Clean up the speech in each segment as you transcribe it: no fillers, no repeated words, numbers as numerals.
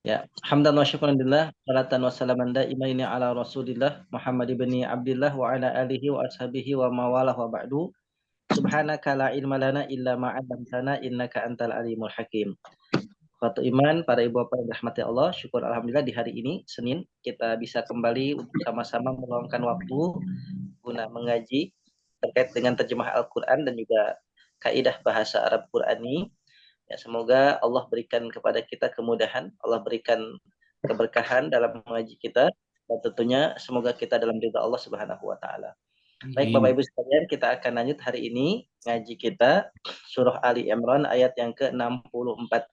Ya, hamdan wa syukran lillah, salatan wa salaman daimaini ala Rasulillah Muhammad ibni Abdillah wa ala alihi wa ashabihi wa mawalah wa ba'du. Subhanaka la ilma lana illa ma 'allamtana innaka antal alimul hakim. Suatu iman, para ibu bapak yang dirahmati Allah, syukur alhamdulillah di hari ini Senin kita bisa kembali untuk sama-sama meluangkan waktu guna mengaji terkait dengan terjemah Al-Qur'an dan juga kaidah bahasa Arab Qur'ani. Ya, semoga Allah berikan kepada kita kemudahan, Allah berikan keberkahan dalam mengaji kita, dan tentunya semoga kita dalam ridha Allah Subhanahu wa taala. Baik Bapak Ibu sekalian, kita akan lanjut hari ini ngaji kita surah Ali Imran ayat yang ke-64.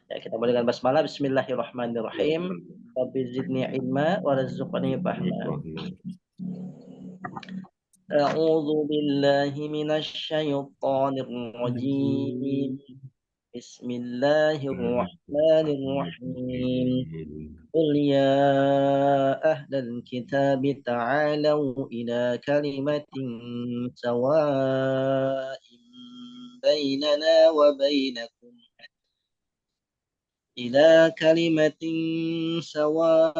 Ya, kita mulai dengan basmalah. Bismillahirrahmanirrahim. Rabbi zidni ilma warzuqni fahma. A'udzu billahi minasy syaithanir rajim. Bismillahirrahmanirrahim. Qul ya ahlal kitab ta'alu ila kalimatin sawa'in bainana wa bainakum إلى كلمة سواء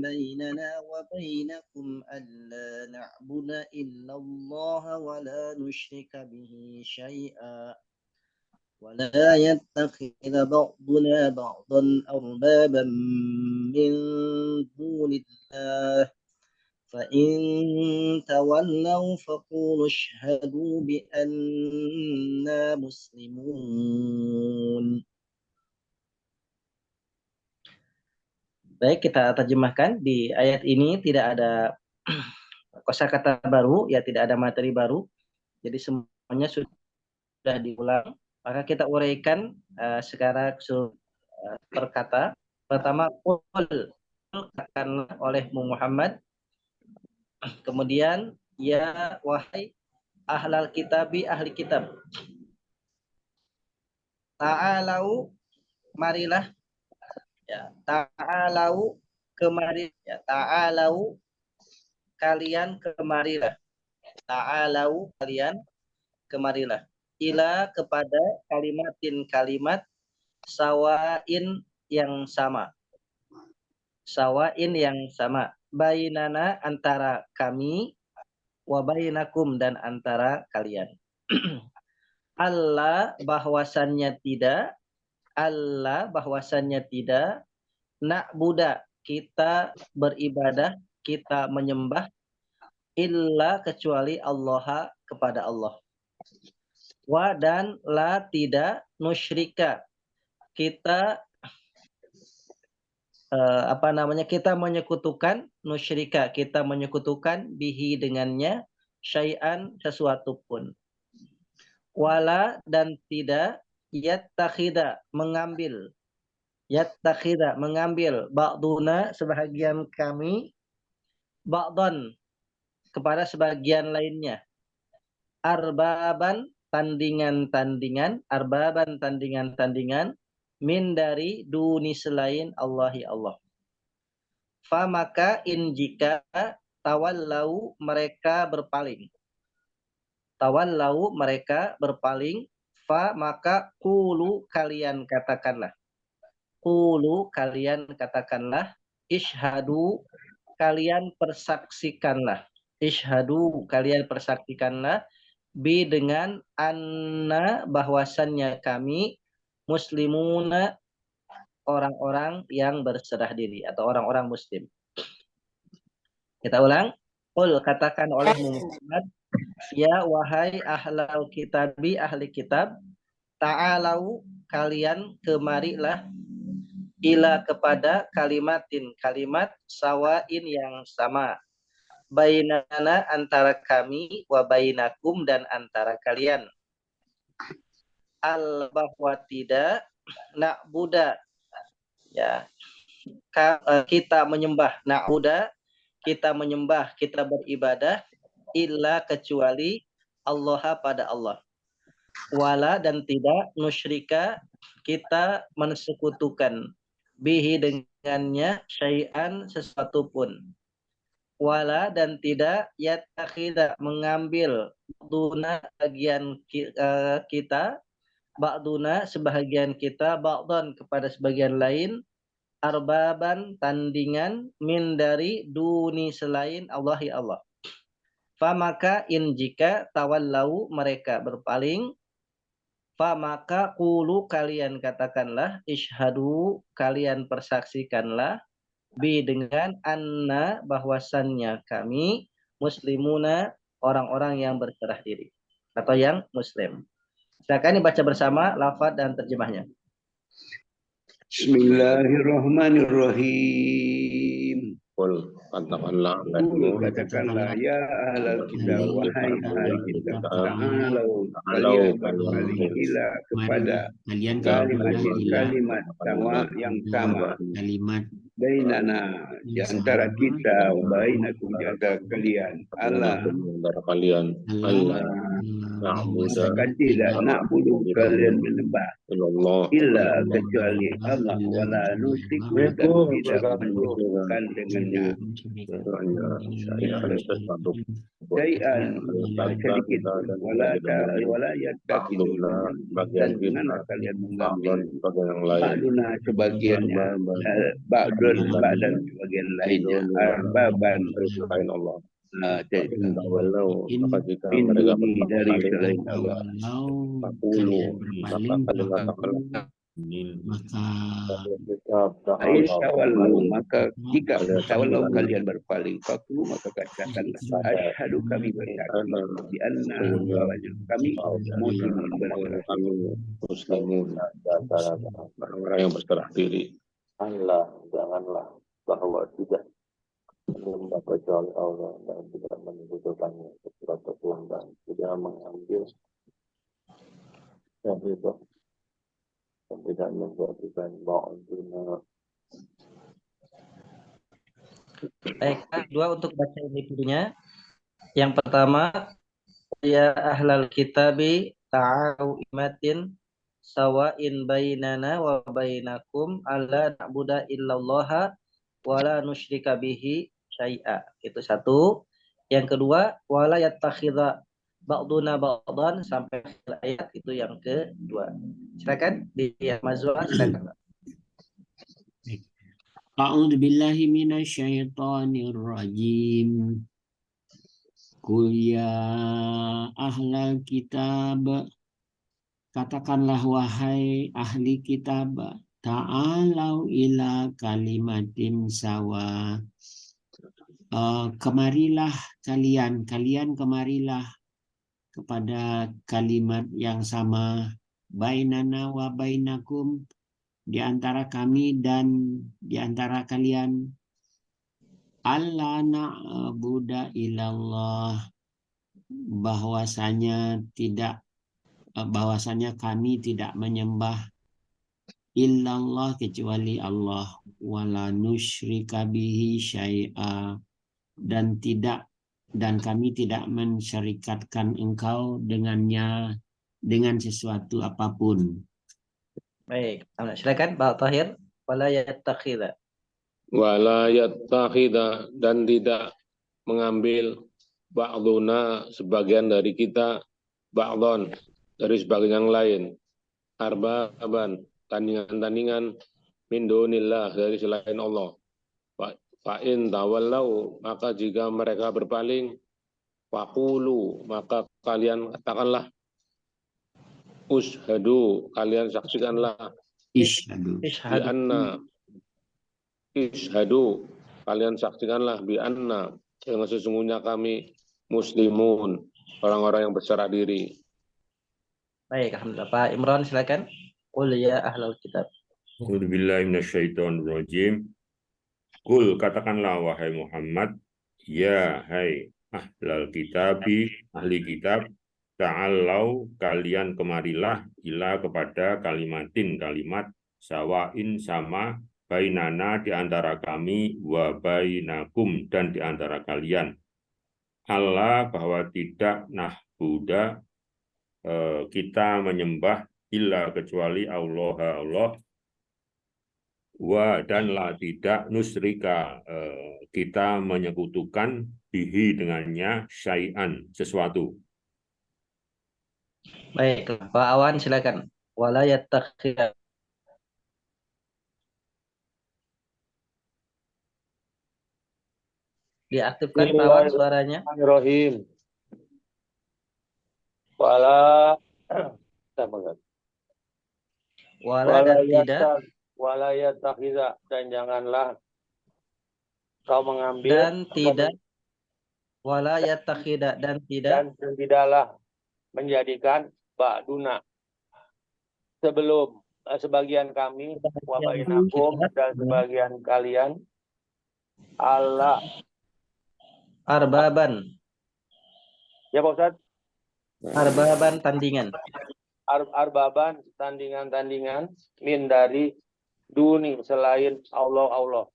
بيننا وبينكم ألا نعبد إلا الله ولا نشرك به شيئا ولا يتخذ بعضنا بعضا أربابا من دون الله فإن تولوا فقولوا اشهدوا بأننا مسلمون. Baik, kita terjemahkan. Di ayat ini tidak ada kosakata baru, ya tidak ada materi baru. Jadi semuanya sudah diulang. Maka kita uraikan secara per kata. Pertama, qul, katakanlah oleh Muhammad. Kemudian, ya wahai ahlal kitabi, ahli kitab. Ta'alau, marilah. Ya, ta'alau, kemari. Ya, ta'alau, kalian kemarilah. Ta'alau, kalian kemarilah. Ila, kepada kalimatin kalimat sawain yang sama. Sawain yang sama. Bainana, antara kami, wa bainakum, dan antara kalian. Allah, bahwasannya tidak, Allah, bahwasannya tidak, na'buda, kita beribadah, kita menyembah, illa, kecuali Allah, kepada Allah. Wa, dan la, tidak, nusyrika, kita kita menyekutukan, nusyrika, kita menyekutukan, bihi, dengannya, syai'an, sesuatu pun. Wala, dan tidak, yattakhida, mengambil, yattakhida, mengambil, ba'duna, sebahagian kami, ba'don, kepada sebagian lainnya, arbaban, tandingan-tandingan, arbaban, tandingan-tandingan, min, dari, duni, selain Allahi Allah. Fa, maka, in, jika, tawallau, mereka berpaling. Tawallau, mereka berpaling. Fa, maka, qulu, kalian katakanlah. Qulu, kalian katakanlah. Ishhadu, kalian persaksikanlah. Ishhadu, kalian persaksikanlah. Bi, dengan anna, bahwasannya kami, muslimuna, orang-orang yang berserah diri atau orang-orang muslim. Kita ulang. Qul, katakan oleh Muhammad, ya wahai ahlal kitabi, ahli kitab, ta'alau, kalian kemarilah, ila, kepada kalimatin, kalimat, sawain, yang sama, bainana, antara kami, wa bainakum, dan antara kalian. Al, bahwa tidak, na'buda, ya, kita menyembah, na'buda, kita menyembah, kita beribadah, illa, kecuali Allah, pada Allah. Wala, dan tidak, nusyrika, kita mensekutukan, bihi, dengannya, syai'an, sesuatu pun. wala dan tidak yattakhidha mengambil ba'duna bagian kita ba'duna sebahagian kita ba'dan kepada sebagian lain arbaban tandingan min dari duni selain Allah ya Allah. Famaka in jika tawallau mereka berpaling famaka qulu kalian katakanlah ishadu kalian persaksikanlah bi dengan anna bahwasannya kami muslimuna orang-orang yang berserah diri atau yang muslim. Silakan dibaca bersama lafaz dan terjemahnya. Bismillahirrahmanirrahim. Qul katakanlah Katakanlah ya ahlal kitab wahai ahli kitab ta'alau kalian berpaling ila kepada kalimat sama yang sama bainana di antara kita bainakum di antara kalian Allah akan tidak na'budu kalian menyembah illa kecuali Allah wala nusyriku dan tidak menyekutukan dengannya syai'an sedikit wala yattakhidun dan janganlah kalian mengambil ba'duna sebagiannya ba'dan sebagian lainnya arbaban selain Allah. Maka jika mereka dari selain Allah maka jika tawalau kalian berpaling fakulu maka katakanlah asyhadu kami bersaksi di anna kami muslimun orang yang berserah diri. Allah janganlah bahwa tidak menyembah kecuali Allah dan tidak menyekutukannya kepada Tuhan dan tidak mengambil yang itu dan tidak menjadikan ba'duna. Baik, dua untuk baca individunya. Yang pertama, ya ahlal kitabi ta'alu imatin sawa'in bainana wa bainakum alla na'budu illallaha wa la nusyrika bihi syai'a. Itu satu. Yang kedua, wala yattakhidha ba'duna ba'dan sampai ayat itu yang kedua. Silakan di Mazwa silakan. A'udzu billahi minasyaitonir rajim. Qul ya ahlal kitab, katakanlah wahai ahli kitab, ta'alau ila kalimatin sawa. Kemarilah kalian kemarilah kepada kalimat yang sama bainana wa bainakum di antara kami dan di antara kalian alla na'budu illallah bahwasanya kami tidak menyembah illallah kecuali Allah wala nusyrika bihi syai'a dan kami tidak mensyarikatkan engkau dengannya dengan sesuatu apapun. Baik, silakan Pak Tahir. Wala yattakhidha Dan tidak mengambil ba'duna sebagian dari kita ba'don dari sebagian yang lain arbaban tandingan min dunillah dari selain Allah. Fa'in tawallau maka jika mereka berpaling faqulu maka kalian katakanlah ushadu kalian saksikanlah ishadu kalian saksikanlah bi anna dengan sesungguhnya kami muslimun orang-orang yang berserah diri. Baik, alhamdulillah. Pak Imran silakan. Qul ya ahlal kitab. A'udzu billahi minasyaitonir rajim. Qul katakanlah wahai Muhammad, ya hai ahlal kitabi, ahli kitab, ta'alau kalian kemarilah ila kepada kalimat sawain sama bainana di antara kami wa bainakum dan di antara kalian. Allah bahwa tidak na'budu kita menyembah illa kecuali Allah dan la tidak nusrika kita menyekutukan bihi dengannya syai'an sesuatu. Baik, Pak Awan silakan. Wala yattakhidha. Diaktifkan Pak Awan suaranya. Bismillahirrahmanirrahim. Wala Wala dan tidak, wala yattakhidha, dan janganlah kau mengambil dan tidak, wala yattakhidha dan tidak, dan tidaklah menjadikan ba'duna sebelum sebagian kami wa bainakum dan sebagian kalian Allah arbaban, ya Pak Ustaz, arbaban tandingan. arbaban tandingan-tandingan min dari duni selain Allah.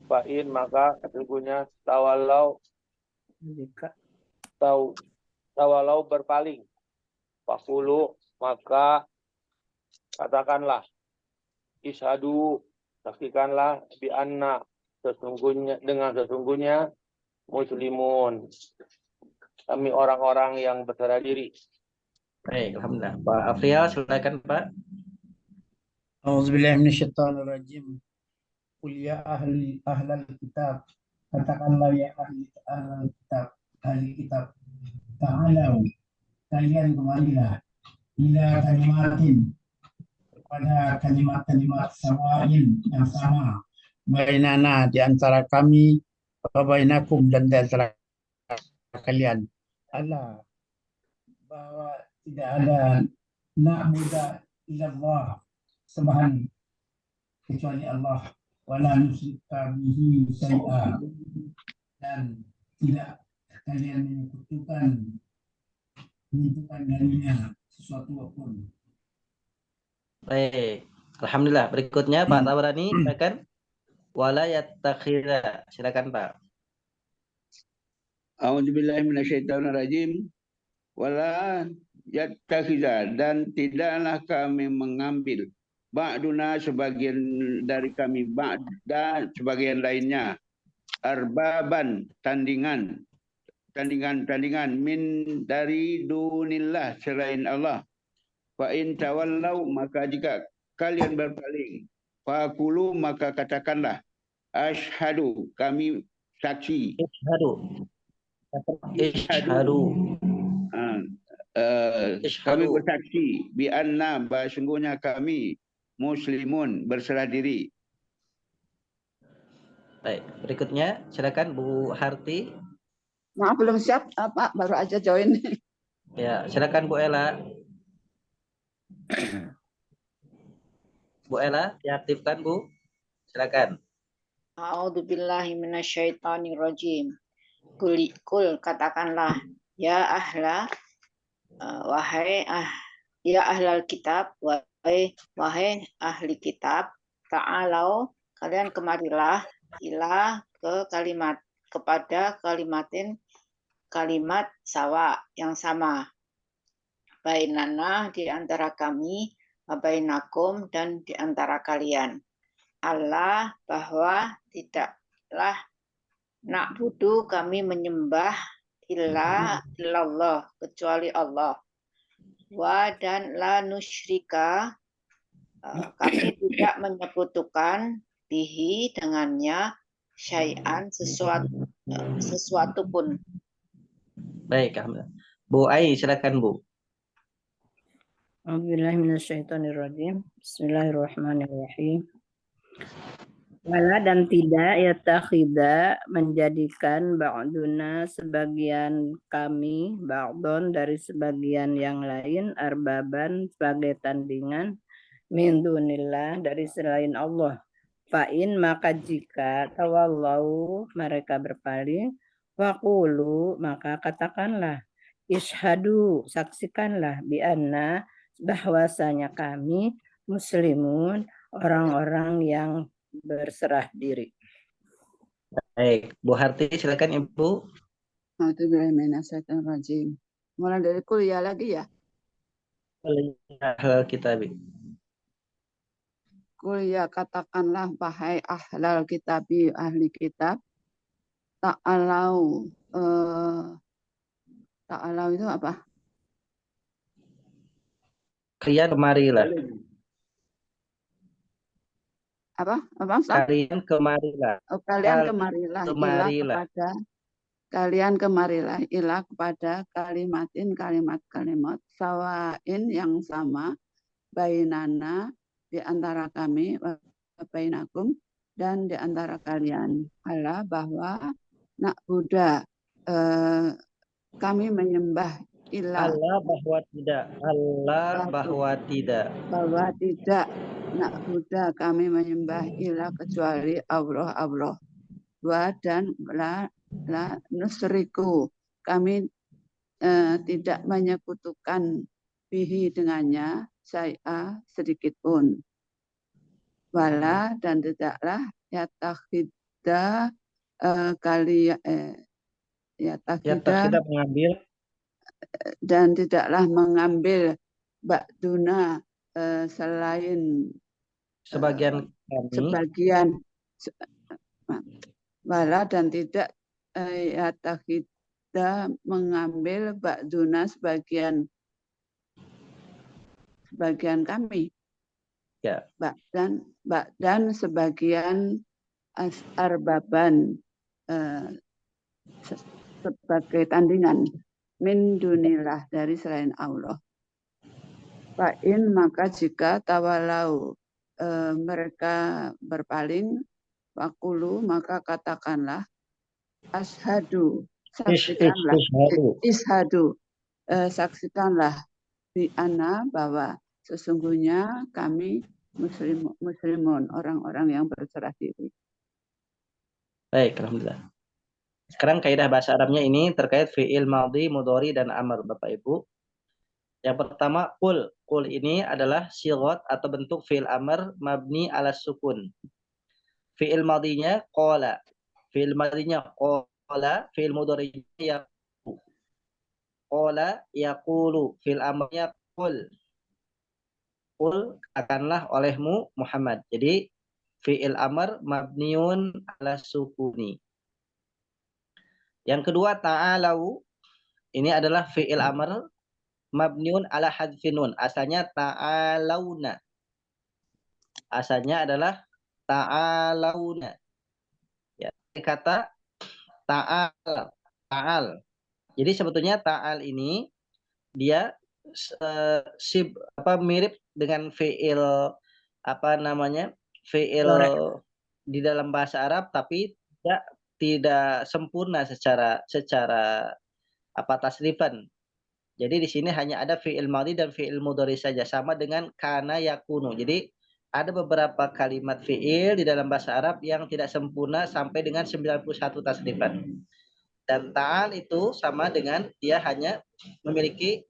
Fa'in maka sesungguhnya tawalau berpaling. Fakulu maka katakanlah ishadu, saksikanlah bi anna sesungguhnya muslimun, kami orang-orang yang berserah diri. Baik, alhamdulillah. Pak Afrial silakan Pak. A'udzubillahi minasyaitonirrajim. Qul ya ahlal kitab, katakanlah ya ahli kitab, ta'alau, kalian kemarilah, ila kalimatin, kepada kalimat-kalimat sawain yang sama, bainana di antara kami, wa bainakum dan di antara kalian. Allah, bahwa tidak ada na'budu illallah, sembahan kecuali Allah, wala nusyrika bihi syai'a, dan tidak kalian menyekutukan darinya sesuatu apapun. Baik, alhamdulillah. Berikutnya Pak Tabrani silakan. Wala yattakhidha, silakan Pak. A'udzubillahi minasyaitonirrajim. Wala yattakhidha, dan tidaklah kami mengambil ba'duna sebagian dari kami, ba'da sebagian lainnya, arbaban tandingan min dari dunillah selain Allah. Fa in tawallau, maka jika kalian berpaling, faqulu, maka katakanlah asyhadu, kami saksi. Ishhadu. Kami bersaksi bi anna, sungguhnya kami muslimun, berserah diri. Baik, berikutnya silakan Bu Harti. Maaf belum siap, Pak, baru aja join. Ya, silakan Bu Ella. Bu Ella, diaktifkan Bu. Silakan. A'udzubillahi minasyaitonirrajim. Kul katakanlah ya ya ahlal kitab, wahai ahli kitab, ta'alau, kalian kemarilah, ila kepada kalimat sawa yang sama, bainana di antara kami, bainakum dan di antara kalian. Allah, bahwa tidaklah na'budu, kami menyembah, illallah, kecuali Allah. Wa dan la nusyrika, kami tidak menyekutukan bihi dengannya syai'an, sesuatu pun. Baik, alhamdulillah. Bu Ai, silakan Bu. A'udzubillahi minasyaitonirrajim. Bismillahirrahmanirrahim. Wala dan tidak yattakhidha, menjadikan ba'duna sebagian kami, ba'don dari sebagian yang lain, arbaban sebagai tandingan, min dunillah dari selain Allah. Fa'in maka jika tawallau mereka berpaling, waqulu maka katakanlah, ishadu saksikanlah, bi'anna bahwasanya kami muslimun, orang-orang yang berserah diri. Baik, Bu Harti silakan Ibu. A'udzubillahi mulai dari kuliah lagi ya. Ahlal kitab. Kul ya katakanlah wahai ahlal kitabi ahli kitab, ta'alau ta'alau itu apa? Kalian kemarilah. Apa Ustaz? Kalian kemarilah. Oh, kalian kemarilah ilah kepada kalimat sawain yang sama bainana di antara kami bainakum dan di antara kalian ala bahwa nak Buddha kami menyembah ilah Allah bahwa tidak. Allah bahwa tidak. bahwa tidak nak Buddha kami menyembah ilah kecuali Allah wa dan la nusriku kami tidak menyekutukan bihi dengannya saya sedikit pun wala dan tidaklah yatakhidha yatakhidha mengambil dan tidaklah mengambil ba'duna selain sebagian kami wala dan tidak yatakhidha mengambil ba'duna sebagian kami ya dan sebagian arbaban sebagai tandingan min dunillah dari selain Allah. Fa'in maka jika tawalau mereka berpaling fakulu maka katakanlah ashadu saksikanlah saksikanlah bi ana bahwa sesungguhnya kami muslimun orang-orang yang berserah diri. Baik, alhamdulillah. Sekarang kaidah bahasa Arabnya ini terkait fi'il madhi, mudhari dan amr Bapak Ibu. Yang pertama qul. Qul ini adalah sighat atau bentuk fi'il amr mabni ala sukun. Fi'il madhinya qala. Fi'il madhinya qala, fi'il mudharinya yaqulu. Qala yaqulu, fi'il amrnya qul. Qul akanlah olehmu Muhammad. Jadi fi'il amr mabniun ala sukuni. Yang kedua ta'alau, ini adalah fi'il amr mabniun ala hadfin nun. Asalnya ta'alauna. Asalnya adalah ta'alauna. Ya, kata ta'al. Jadi sebetulnya ta'al ini dia mirip dengan fi'il fi'il di dalam bahasa Arab, tapi tidak sempurna secara tasrifan. Jadi di sini hanya ada fi'il madhi dan fi'il mudhari saja, sama dengan kana yakunu. Jadi ada beberapa kalimat fi'il di dalam bahasa Arab yang tidak sempurna sampai dengan 91 tasrifan. Dan ta'al itu sama dengan dia hanya memiliki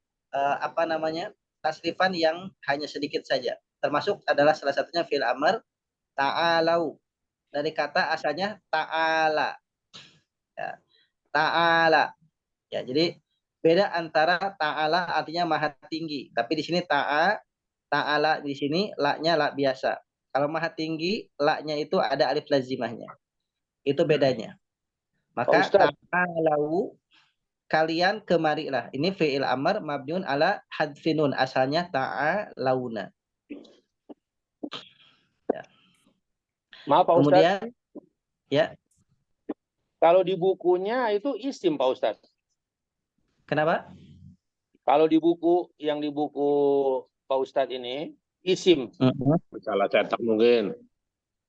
tasrifan yang hanya sedikit saja. Termasuk adalah salah satunya fi'il amr ta'alau. Dari kata asalnya ta'ala. Ya, ta'ala. Ya, jadi beda antara ta'ala artinya maha tinggi, tapi di sini ta'ala di sini la-nya la biasa. Kalau maha tinggi, la-nya itu ada alif lazimahnya. Itu bedanya. Maka ta'alau, kalian kemarilah. Ini fi'il amr mabniun ala hadfinun, asalnya ta'alauna. Ya. Maaf Pak Ustadz. Kemudian ya. Kalau di bukunya itu isim Pak Ustadz. Kenapa? Kalau di buku Pak Ustadz ini isim. Salah cetak mungkin.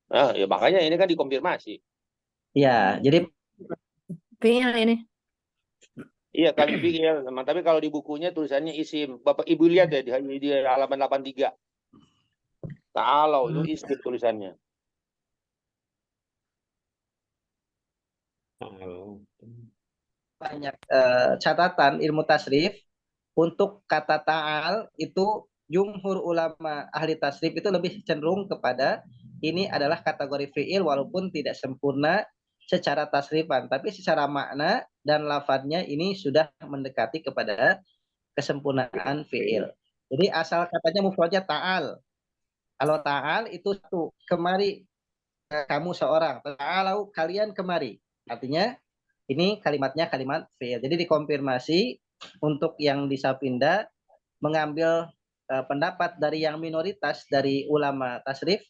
Nah, ya makanya ini kan dikonfirmasi. Ya, jadi fi'il ini. Iya kan fi'il, tapi kalau di bukunya tulisannya isim. Bapak Ibu lihat ya di halaman 83. Ta'alau itu isim tulisannya. Banyak catatan ilmu tasrif untuk kata ta'al itu jumhur ulama ahli tasrif itu lebih cenderung kepada ini adalah kategori fi'il walaupun tidak sempurna secara tasrifan, tapi secara makna dan lafadznya ini sudah mendekati kepada kesempurnaan fi'il. Jadi asal katanya mufradnya ta'al. Kalau ta'al itu satu, kemari kamu seorang. Ta'alau kalian kemari. Artinya ini kalimatnya kalimat fi'il. Jadi dikonfirmasi untuk yang di Sapinda mengambil pendapat dari yang minoritas dari ulama tasrif,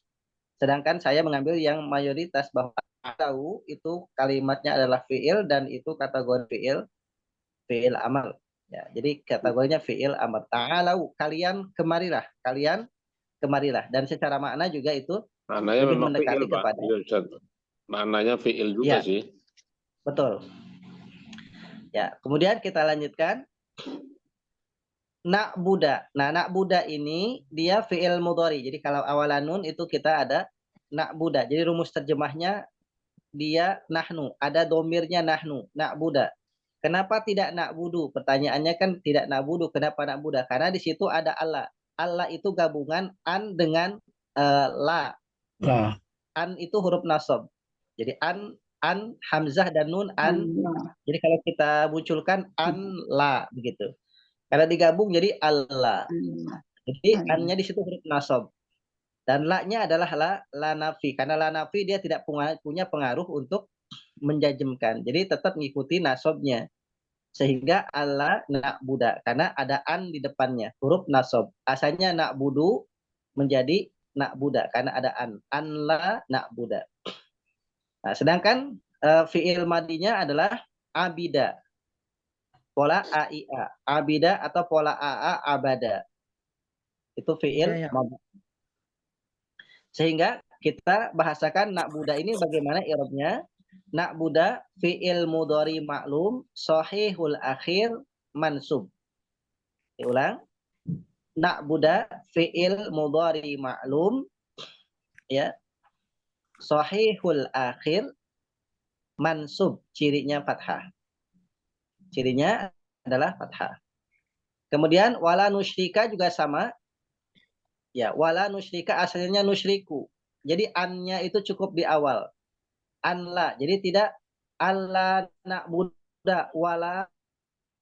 sedangkan saya mengambil yang mayoritas bahwa tahu itu kalimatnya adalah fi'il dan itu kategori fi'il amal. Ya, jadi kategorinya fi'il amal. Ta'alau kalian kemarilah, dan secara makna juga itu Maknanya lebih memang mendekati fi'il, Pak. kepada Iya, Ustaz. Maknanya fi'il juga ya, sih. betul. Ya, kemudian kita lanjutkan. Na'buda. Nah, na'buda ini dia fi'il mudhari. Jadi kalau awalan nun itu kita ada na'buda. Jadi rumus terjemahnya dia nahnu. Ada domirnya nahnu. Na'buda. Kenapa tidak na'budu? Pertanyaannya kan tidak na'budu. Kenapa na'buda? Karena di situ ada Allah. Allah itu gabungan an dengan la. Nah, An itu huruf nasab. Jadi an, hamzah dan nun an. Jadi kalau kita munculkan an la begitu. Karena digabung jadi Allah. Jadi an-nya di situ huruf nasab. Dan la-nya adalah la nafi. Karena la nafi dia tidak punya pengaruh untuk menjajemkan. Jadi tetap mengikuti nasabnya. Sehingga Allah na'buda. Karena ada an di depannya. Huruf nasab. Asalnya na'budu menjadi na'buda. Karena ada an. An la na'buda. Nah, sedangkan fi'il madinya adalah abida. Pola AIA. Abida atau pola AA abada. Itu fi'il madi. Sehingga kita bahasakan na'buda ini bagaimana i'rabnya. Na'buda fi'il mudhari ma'lum sahihul akhir mansub. Diulang. Na'buda fi'il mudhari ma'lum ya. Sahihul akhir mansub, cirinya fathah. Cirinya adalah fathah. Kemudian wala nusyrika juga sama. Ya, wala nusyrika asalnya nusyriku. Jadi an-nya itu cukup di awal. An-la. Jadi tidak alla na'buda wala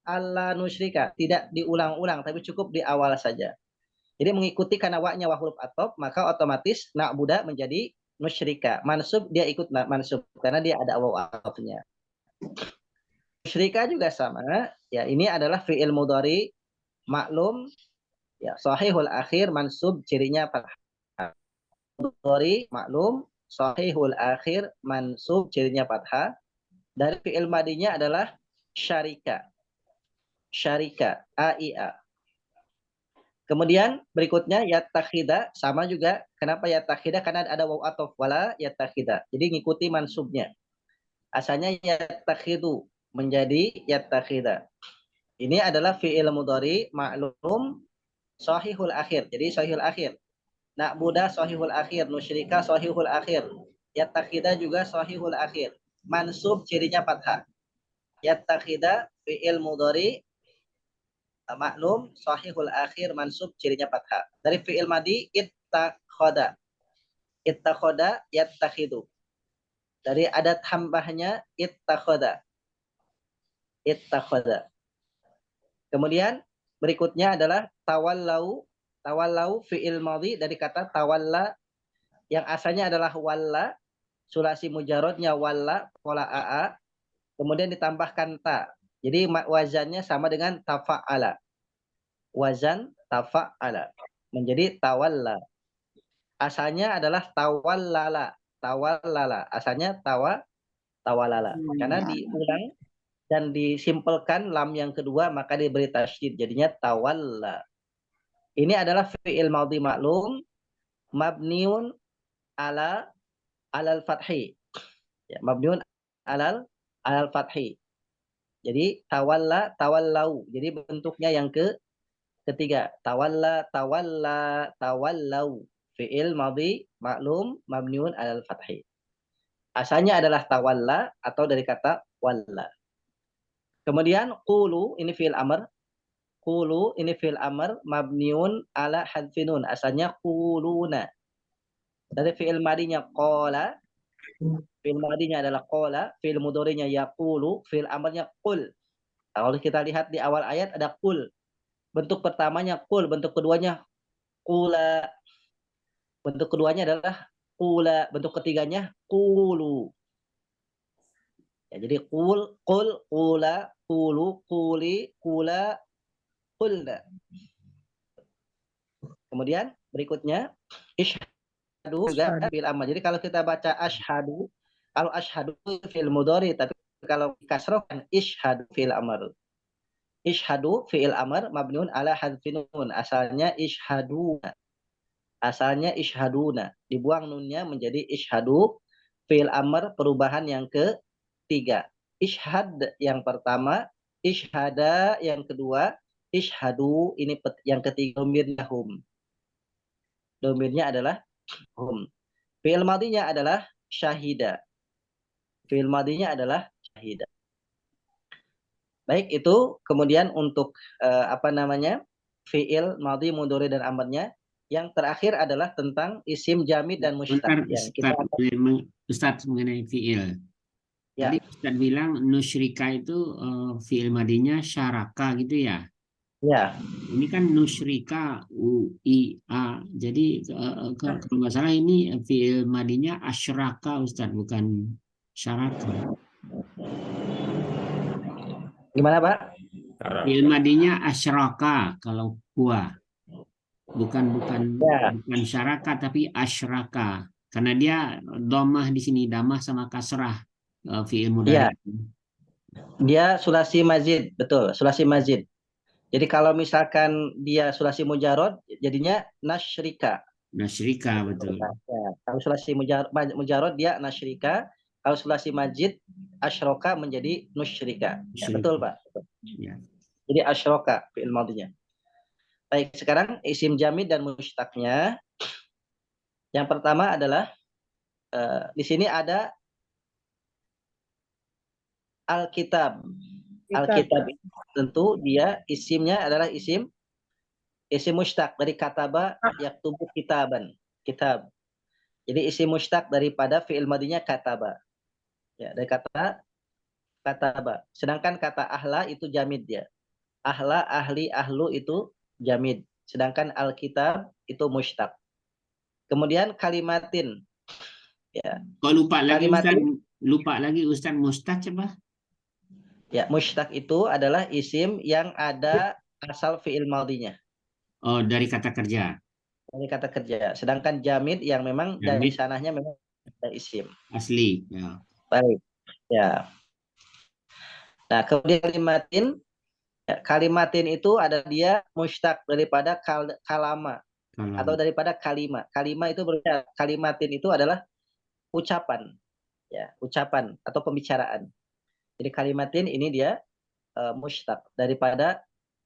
alla nusyrika. Tidak diulang-ulang tapi cukup di awal saja. Jadi mengikuti karena wa-nya wa huruf athof, maka otomatis na'buda menjadi nusyrika. Mansub dia ikut mansub karena dia ada waw athofnya. Nusyrika juga sama. Ya, ini adalah fi'il mudhari maklum ya sahihul akhir mansub cirinya fathah. Mudhari maklum sahihul akhir mansub cirinya fathah. Dari fi'il madinya adalah syarika. Syarika AIA. Kemudian berikutnya yattakhida sama juga. Kenapa yattakhida? Karena ada waw athof wala yattakhida. Jadi ngikuti mansubnya. Asalnya yattakhidu menjadi yattakhida. Ini adalah fi'il mudhari maklum sahihul akhir. Jadi sahihul akhir. Na'buda sahihul akhir, nusyrika sahihul akhir. Yattakhida juga sahihul akhir. Mansub cirinya fathah. Yattakhida fi'il mudhari maklum sahihul akhir mansub cirinya fathah. Dari fi'il madi ittakhada. Ittakhada yattakhidu. Dari adat hambahnya ittakhada. Ittakhada. Kemudian berikutnya adalah tawallau. Tawallau fi'il madhi dari kata tawalla yang asalnya adalah walla, sulasi mujarrodnya walla, pola AA, kemudian ditambahkan ta. Jadi wazannya sama dengan tafa'ala. Wazan tafa'ala menjadi tawalla. Asalnya adalah tawallala. Tawallala. Asalnya tawallala. Karena diulang dan disimpelkan lam yang kedua maka diberi tasydid jadinya tawalla. Ini adalah fi'il madhi maklum mabniun alal fathi. Ya, mabniun alal fathi. Jadi tawallau. Jadi bentuknya yang ketiga. Tawallau. Fi'il madhi maklum mabniun alal fathi. Asalnya adalah tawalla atau dari kata walla. Kemudian qulu ini fi'il amr. Qulu ini fi'il amr mabniun ala hadfinun. Asalnya quluna. Dari fi'il madinya qala. Fi'il madinya adalah qala. Fi'il mudhari'nya yaqulu. Fi'il amrnya qul. Kalau kita lihat di awal ayat ada qul. Bentuk pertamanya qul. Bentuk keduanya qula. Bentuk keduanya adalah qula, bentuk ketiganya qulu. Ya, jadi qul, qula, qulu, quli, qula, qulna. Kemudian berikutnya isyhadu juga fi'il amr. Jadi kalau kita baca asyhadu, kalau asyhadu fi'il mudhari, tapi kalau kasrohkan isyhadu fi'il amr. Isyhadu fi'il amr mabniun ala hadfin nun. Asalnya isyhaduna. Asalnya isyhaduna. Dibuang nunnya menjadi isyhadu fi'il amr perubahan yang ketiga. Isyhad yang pertama, isyhada yang kedua, isyhadu ini yang ketiga, domirnya hum. Domirnya adalah hum. Fi'il madinya adalah syahida. Fi'il madinya adalah syahida. Baik, itu kemudian untuk fi'il madi, mudhari dan amarnya. Yang terakhir adalah tentang isim jamid dan mushtaq. Ustaz mengenai fi'il. Ya. Tadi Ustaz bilang nusyrika itu fi'il madinya syaraka gitu ya. Ya. Ini kan nusyrika UIA. Jadi kalau nggak salah ini fi'il madinya asyraka Ustaz, bukan syaraka. Gimana, Pak? Fi'il madinya asyraka kalau kuah. Bukan syaraka tapi asyraka. Karena dia dhammah di sini, dhammah sama kasrah fi'il mudhari. Ya. Dia sulasi mazid, betul, sulasi mazid. Jadi kalau misalkan dia sulasi mujarod, jadinya nasyrika. Nasyrika, betul. Ya, kalau sulasi mujarod dia nasyrika, kalau sulasi majid asyroka menjadi nusyrika. Ya, betul, Pak. Ya. Jadi asyroka fi'il madinya. Baik, sekarang isim jamid dan mushtaqnya. Yang pertama adalah di sini ada Alkitab. Alkitab tentu dia isimnya adalah isim mushtaq dari kataba yaktubu kitaban. Kitab. Jadi isim mushtaq daripada fi'il madinya kataba. Ya, dari kata kataba. Sedangkan kata ahla itu jamid dia. Ahla, ahli, ahlu itu jamid. Sedangkan alkitab itu mushtaq. Kemudian kalimatin. Ya. Kok lupa lagi Ustaz mushtaq coba? Ya, mushtaq itu adalah isim yang ada asal fi'il madinya. Oh, dari kata kerja. Dari kata kerja. Sedangkan jamid yang memang dari sanahnya memang ada isim. Asli. Ya. Baik. Ya. Nah, kemudian kalimatin. Ya, kalimatin itu ada dia mushtaq daripada kalama. Atau daripada kalima. Kalima itu berarti kalimatin itu adalah ucapan. Ya, ucapan atau pembicaraan. Jadi kalimatin ini dia mushtaq daripada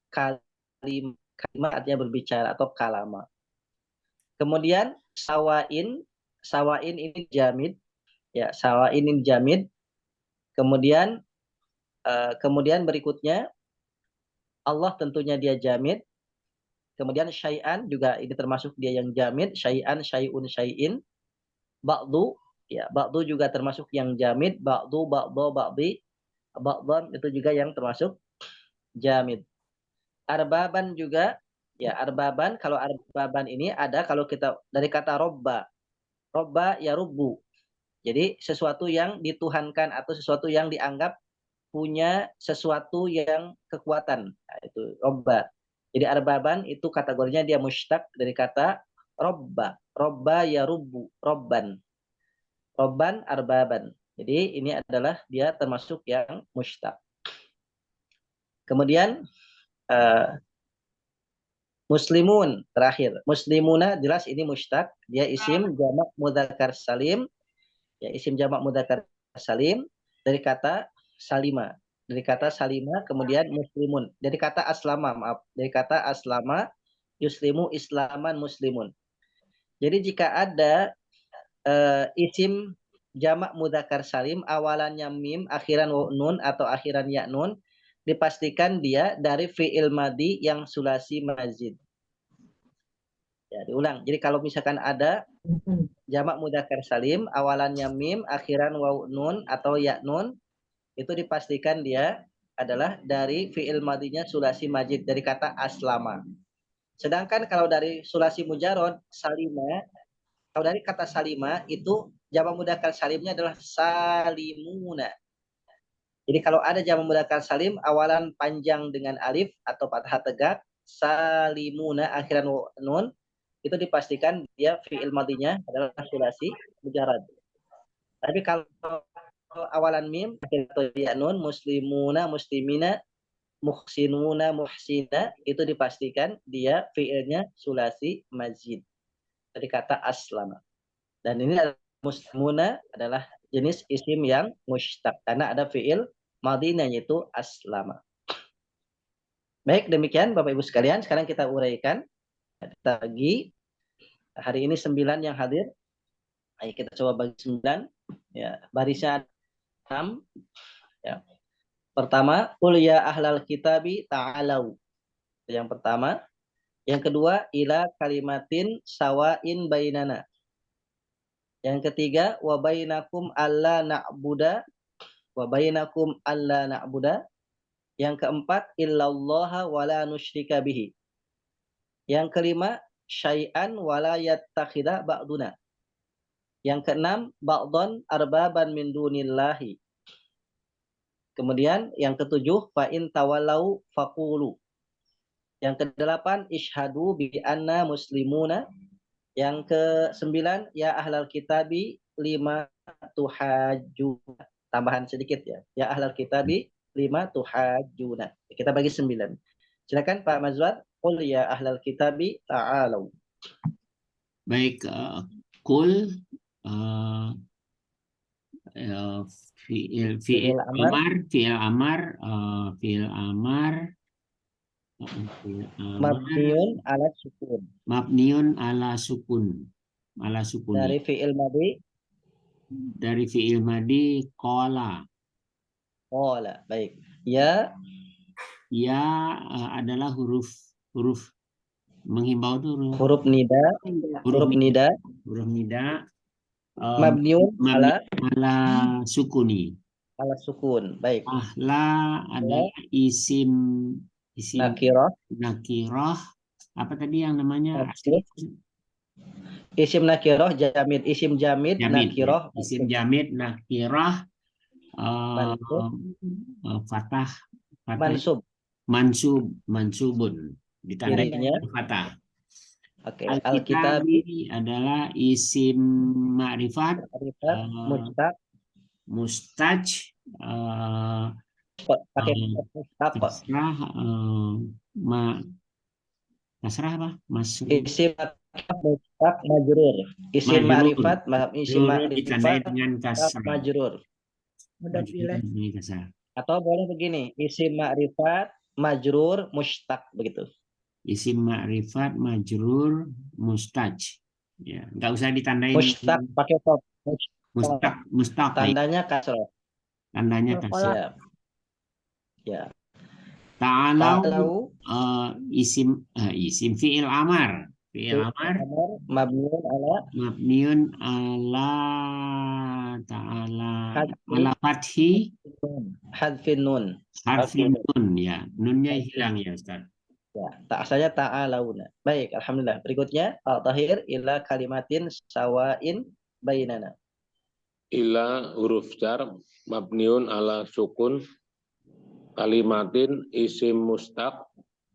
kalimat artinya berbicara atau kalama. Kemudian sawain ini jamid. Ya, sawain ini jamid. Kemudian berikutnya Allah tentunya dia jamid. Kemudian syai'an juga ini termasuk dia yang jamid. Syai'an, syai'un, syai'in. Ba'du, ya, ba'du juga termasuk yang jamid. Ba'du, ba'du, ba'di. Ba'dan itu juga yang termasuk jamid. Arbaban juga, ya, arbaban. Kalau arbaban ini ada kalau kita dari kata robba. Robba ya rubbu. Jadi sesuatu yang dituhankan atau sesuatu yang dianggap punya sesuatu yang kekuatan. Nah, itu robba. Jadi arbaban itu kategorinya dia mushtaq dari kata robba. Robba ya rubbu. Robban. Robban arbaban. Jadi ini adalah dia termasuk yang mushtaq. Kemudian muslimun terakhir. Muslimuna jelas ini mushtaq. Dia isim jamak mudzakkar salim. Ya, isim jamak mudzakkar salim dari kata salima. Dari kata salima kemudian muslimun. Dari kata aslama, maaf. Dari kata aslama yuslimu islaman muslimun. Jadi jika ada isim jamak mudzakkar salim awalannya mim, akhiran nun atau akhiran ya nun, dipastikan dia dari fi'il madi yang sulasi mazid. Ya, diulang. Jadi kalau misalkan ada jamak mudzakkar salim awalannya mim, akhiran waw nun atau ya nun, itu dipastikan dia adalah dari fi'il madinya sulasi mazid dari kata aslama. Sedangkan kalau dari sulasi mujarod salima Kalau dari kata salima itu jamak mudzakkar salimnya adalah salimuna. Jadi kalau ada jamak mudzakkar salim awalan panjang dengan alif atau fathah tegak, salimuna akhiran nun, itu dipastikan dia fi'il madinya adalah sulasi mujarrad. Tapi kalau awalan mim atau ya nun, muslimuna, muslimina, muhsinuna, muhsina, itu dipastikan dia fi'ilnya sulasi mazid. Dari kata aslama. Dan ini adalah muslimuna adalah jenis isim yang mushtaq karena ada fi'il madhinya yaitu aslama. Baik, demikian Bapak Ibu sekalian, sekarang kita uraikan. Kita bagi hari ini 9 yang hadir. Ayo kita coba bagi 9. Ya, barisnya 6. Ya. Pertama, qul ya ahlal kitabi ta'alau. Yang pertama. Yang kedua, ila kalimatin sawain bainana. Yang ketiga, wa bainakum alla na'buda. Wa bainakum alla na'buda. Yang keempat, illallaha wa la nusyrika bihi. Yang kelima, syai'an wa la yattakhidha ba'duna. Yang keenam, ba'dhan arbaban min dunillahi. Kemudian yang ketujuh, fa in tawallau faqulu. Yang kedelapan, ishhadu bi anna muslimuna. Yang ke-9, ya ahlal kitabi lima tuhajjuna. Tambahan sedikit ya. Ya ahlal kitabi lima tuhajjuna. Kita bagi 9. Silakan Pak Mazwar. Qul ya ahlal kitabi ta'alau. Baik, kul fi'il amar mabniun ala sukun. Mabniun ala sukun. Ala sukun. Dari fi'il madhi. Dari fi'il madhi qala. Qala, baik. Ya. Ya adalah huruf menghimbau itu huruf nida. Huruf nida. Huruf nida. Mabniun ala sukuni. Ala sukun, baik. Ahla adalah isim nakirah. Apa tadi yang namanya? Isim nakirah jamid. Isim jamid nakirah. Isim jamid nakirah. Fatah. Mansubun. Ditandai dengan fatah. Oke. Al-Kitabi adalah isim ma'rifat. Mustaj. Pakai kasrah apa? Isim mustaq majrur. Isim ma'rifat ditandai dengan kasrah. Majrur. Atau boleh begini, isim ma'rifat majrur mustaq begitu. Isim ma'rifat majrur mustaj. Ya, enggak usah ditandai mustaq pakai top. Mustaq. Tandanya kasrah. Tandanya kasrah. Ya. Ta'alau isim fi'il amar. Fi'il amar mabniun ala ta'ala ala fathi hadfin nun. Harfin nun ya. Nunnya hilang ya Ustaz. Ya, asalnya ta'alauna. Baik, alhamdulillah. Berikutnya al-tahir ila kalimatin sawain bainana. Ila huruf jar mabniun ala sukun kalimatin isim mustaq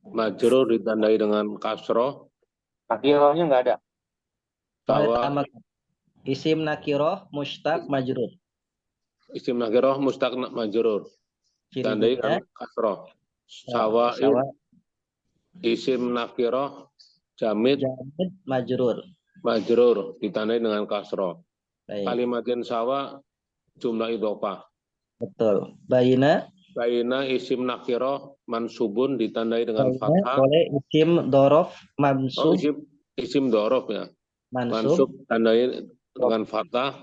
majrur ditandai dengan kasroh. Nakirahnya nggak ada. Sawa. Isim nakirah mustaq majrur. Isim nakirah mustaq majrur ditandai dengan kasroh. Sawa. Isim nakirah jamid majrur ditandai dengan kasroh. Kalimatin sawa jumlah idhofah. Betul. Baina isim nakirah mansubun ditandai dengan fathah. Boleh isim dorof mansub. Isim dorof ya. Mansub tandai dengan fathah.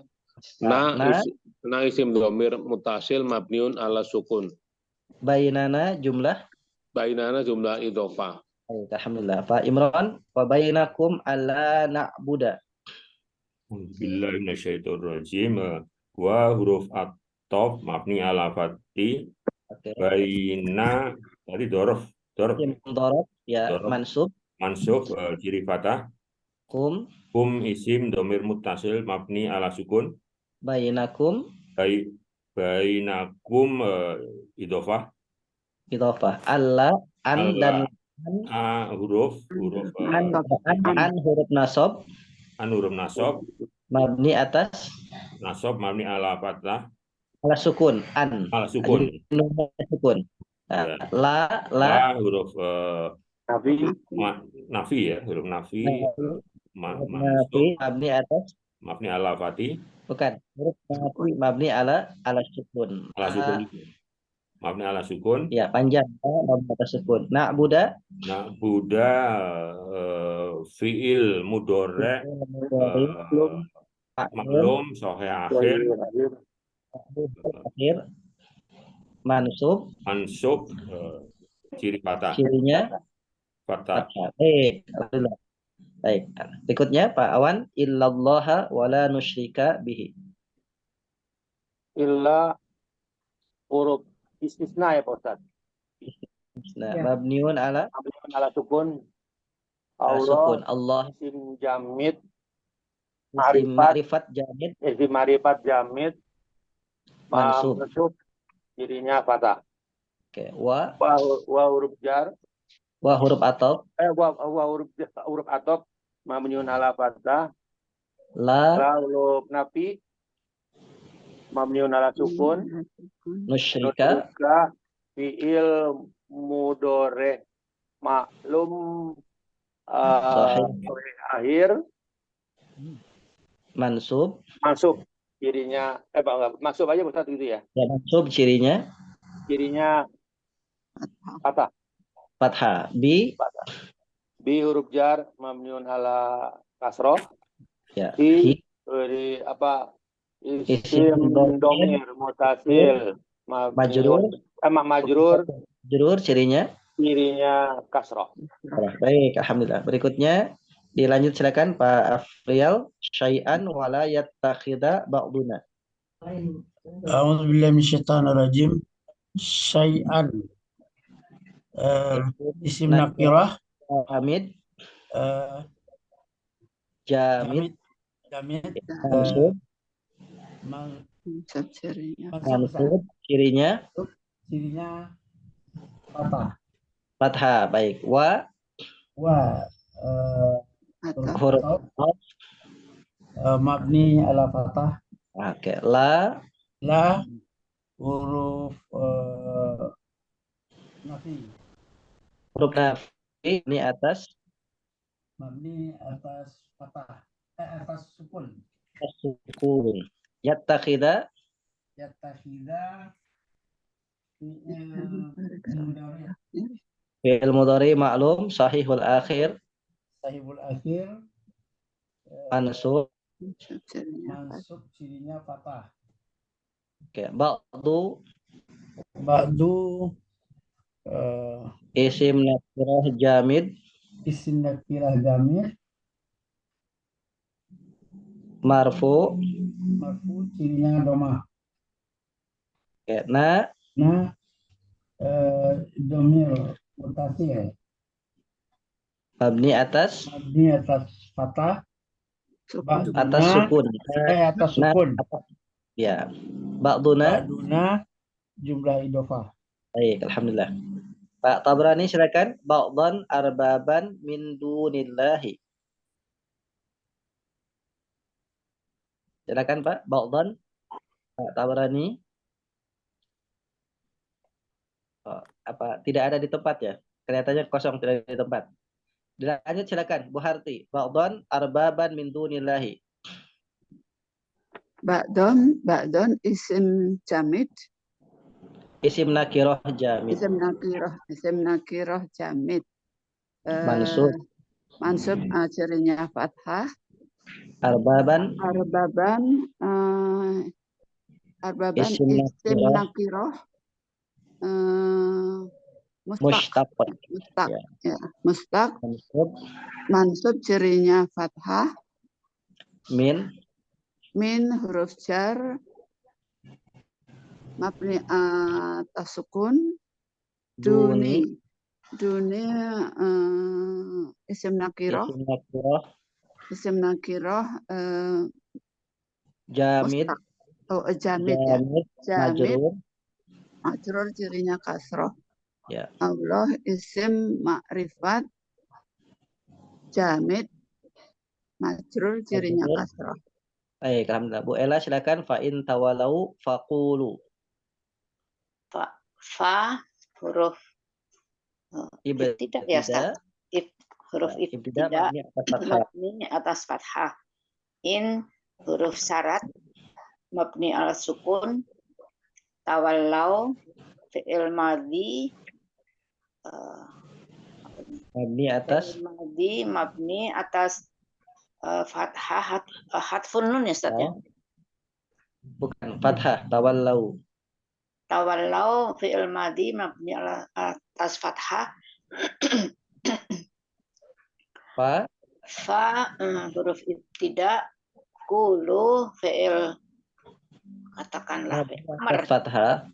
Na isim dhamir mutasil mabniun ala sukun. Bainana jumlah idhofah. Alhamdulillah. Pak Imran, wa bainakum alla na'buda. Billahi minasyaitonirrajim. Wa huruf at-tof mabni ala fathi. Baina tadi dorof ya, dorof. Mansub ciri fathah. Kum. Kum isim domir muttasil mabni ala sukun. Bainakum. Bainakum idofah. Idofah. Allah, an dan huruf an huruf nasab. An huruf nasab. Mabni atas. Nasab mabni ala fathah. Ala sukun. An. Ala sukun. Sukun. Ya. La huruf nafi ya, huruf nafi. Mabni atas. Mabni ala fathah. Bukan. Huruf nafi mabni ala sukun. Ala sukun. Mabni ala sukun. Ya, panjang. Mabni atas sukun. Na'buda. Na'buda fi'il mudhari maklum sahih akhir. Mansub ciri fathah. Cirinya fathah. Baik. Berikutnya Pak Awan, illallaha wala nusyrika bihi. Illa huruf istisna ya Pak Ustaz. Mabniun ala sukun. Allah isim jamid. Ma'rifat jamid. Isim ma'rifat jamid. Mansub. Cirinya fathah. Oke. Wa huruf jar. Wa huruf atop. Wa huruf atop. Mabniun ala fathah. La huruf nafi. Mabniun ala sukun. Nusyrika. Fi'il mudhari maklum akhir. Mansub. Cirinya maksud aja Ustaz gitu ya. Ya, mansub cirinya fathah. Bi huruf jar mabniun ala kasroh. Ya. Isim domir mutasil majrur cirinya kasroh. Baik, alhamdulillah. Berikutnya dilanjut, silakan Pak Afrial. Syai'an wala yattakhidha ba'duna. A'udzu billahi minasyaitonir rajim. Syai'an isim nakirah. Hamid. Jamid. Mansub cirinya fathah. Baik. Wa huruf mabni ala fathah. Oke. La huruf nafi. Huruf nafi ini atas. Mabni atas fathah. Atas sukun. Yattakhidha fi'il mudhari ma'lum sahihul akhir. Mansub cirinya fathah. Oke. Ba'du isim nakirah jamid. Marfu cirinya domah. Oke. Domir mutasil. Mabni atas fathah. Atas sukun. Ya. Ba'duna jumlah idofah. Baik, alhamdulillah. Pak Tabrani silakan. Ba'dan arbaban min dunillahi. Silakan Pak. Ba'dan. Pak Tabrani. Tidak ada di tempat ya? Kelihatannya kosong, tidak ada di tempat. Dilanjut silakan Bu Harti. Ba'dan arbaban min dunillahi. Ba'dan isim jamid. Isim nakirah jamid. Isim nakirah jamid. Mansub cirinya fathah. Arbaban isim nakirah mustaq. Mansub cirinya fathah. Min huruf jar mabni atas sukun. Duni isim nakirah isim nakirah Jamid, jamid ya. jamid, Jamid majrur. majrur cirinya kasroh. Ya. Allah isim makrifat jamid majrur cirinya Majrur. kasroh. Baik, alhamdulillah. Bu Ella silakan. Fa in tawalau faqulu. Fa huruf ibtidah ya Ustaz. Huruf ibtidah mabni atas fathah. In huruf syarat mabni ala sukun. Tawallau fi'il madhi mabni atas fathah hatfun nun ya Ustaz ya. Bukan fathah, tawallau. Tawallau fi'il madhi mabni atas fathah. Fa huruf ibtidah kulu fi'il katakanlah amr fathah.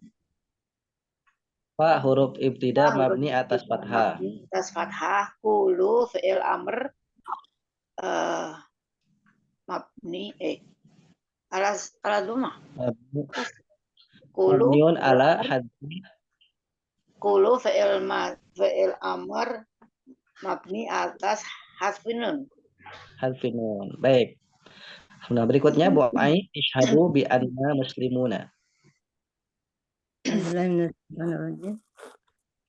Fa huruf ibtidah mabni atas fathah. Atas fathah kulu fi'il amr mabni ala dhamma. Kulu mabniun ala hadfi. Kulu fi'il amr mabni atas hadfin nun. Hadfin nun. Baik. Nah, berikutnya Bu Ai, isyhadu bi anna muslimuna.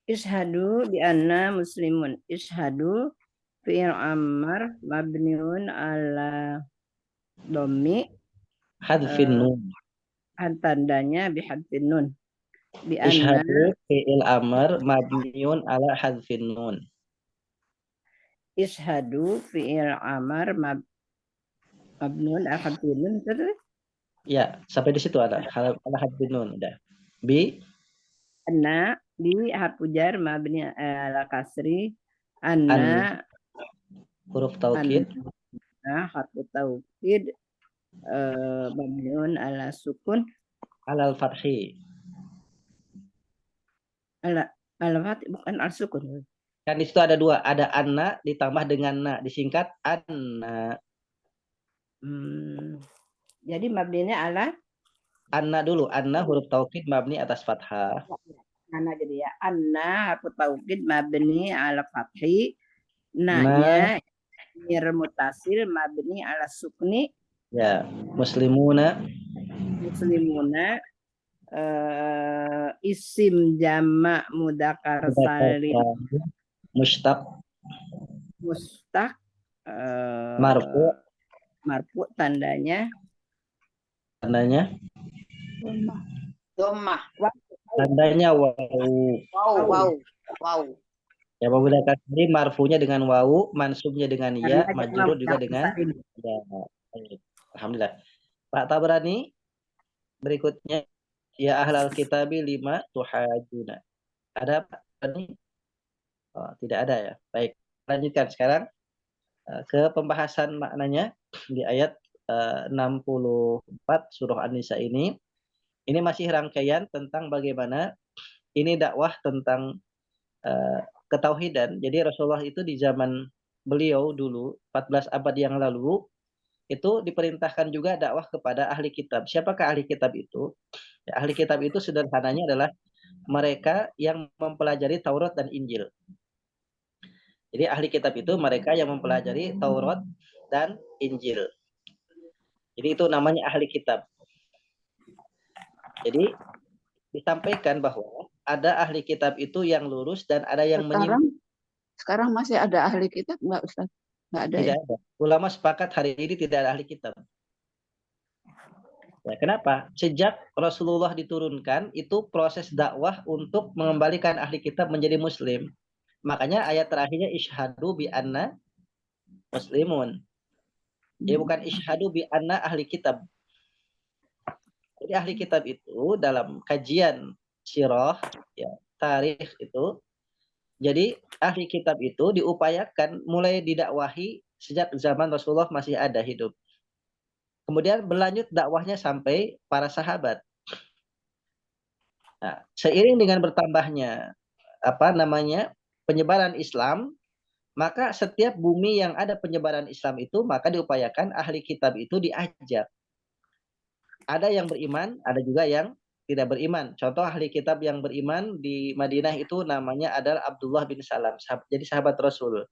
Isyhadu bi anna muslimun. Isyhadu fi'il amr mabniun ala dhammi hadfin nun. Tandanya bi hadfin nun. Bi Isyhadu fi'il amr mabniun ala hadfin nun. Isyhadu fi'il amr mabniun ala hadfin nun. Ya, sampai di situ ada ala hadfin nun udah. Bi anna bi harfu jar mabni ala kasri anna huruf taukid. Harfu taukid mabniun ala sukun alal fathi. Ala fathi bukan al sukun. Kan di situ ada dua, ada anna ditambah dengan na, disingkat anna. Jadi mabninya ala anna dulu, anna huruf taukid mabni atas fathah. Anna jadi ya, anna harfu taukid mabni ala fathi, na-nya mir mutasil mabni ala sukni. Ya, muslimuna isim jamak mudzakkar salim mustaq marfu tandanya dhammah. Tandanya waw. Ya, apabila kasri marfunya dengan wawu, mansubnya dengan ya, majrur juga dengan ya. Alhamdulillah. Pak Tabrani, berikutnya ya ahlal kitabi lima tuhajuna. Ada Pak Tabrani? Oh, tidak ada ya. Baik, lanjutkan sekarang ke pembahasan maknanya di ayat 64 surah An-Nisa ini. Ini masih rangkaian tentang bagaimana ini dakwah tentang ketauhidan. Jadi Rasulullah itu di zaman beliau dulu 14 abad yang lalu itu diperintahkan juga dakwah kepada ahli kitab. Siapakah ahli kitab itu? Ya, ahli kitab itu sederhananya adalah mereka yang mempelajari Taurat dan Injil. Jadi ahli kitab itu mereka yang mempelajari Taurat dan Injil. Jadi itu namanya ahli kitab. Jadi disampaikan bahwa ada ahli kitab itu yang lurus dan ada yang menyimpang. Sekarang masih ada ahli kitab enggak Ustaz? Enggak ada. Tidak ada. Ulama sepakat hari ini tidak ada ahli kitab. Ya, kenapa? Sejak Rasulullah diturunkan itu proses dakwah untuk mengembalikan ahli kitab menjadi muslim. Makanya ayat terakhirnya isyhadu bi anna muslimun. Jadi bukan isyhadu bi anna ahli kitab. Jadi ahli kitab itu dalam kajian sirah, ya, tarikh itu, jadi ahli kitab itu diupayakan mulai didakwahi sejak zaman Rasulullah masih ada hidup. Kemudian berlanjut dakwahnya sampai para sahabat. Nah, seiring dengan bertambahnya penyebaran Islam, Maka setiap bumi yang ada penyebaran Islam itu, maka diupayakan ahli kitab itu diajak. Ada yang beriman, ada juga yang tidak beriman. Contoh ahli kitab yang beriman di Madinah itu namanya adalah Abdullah bin Salam. Jadi sahabat Rasul.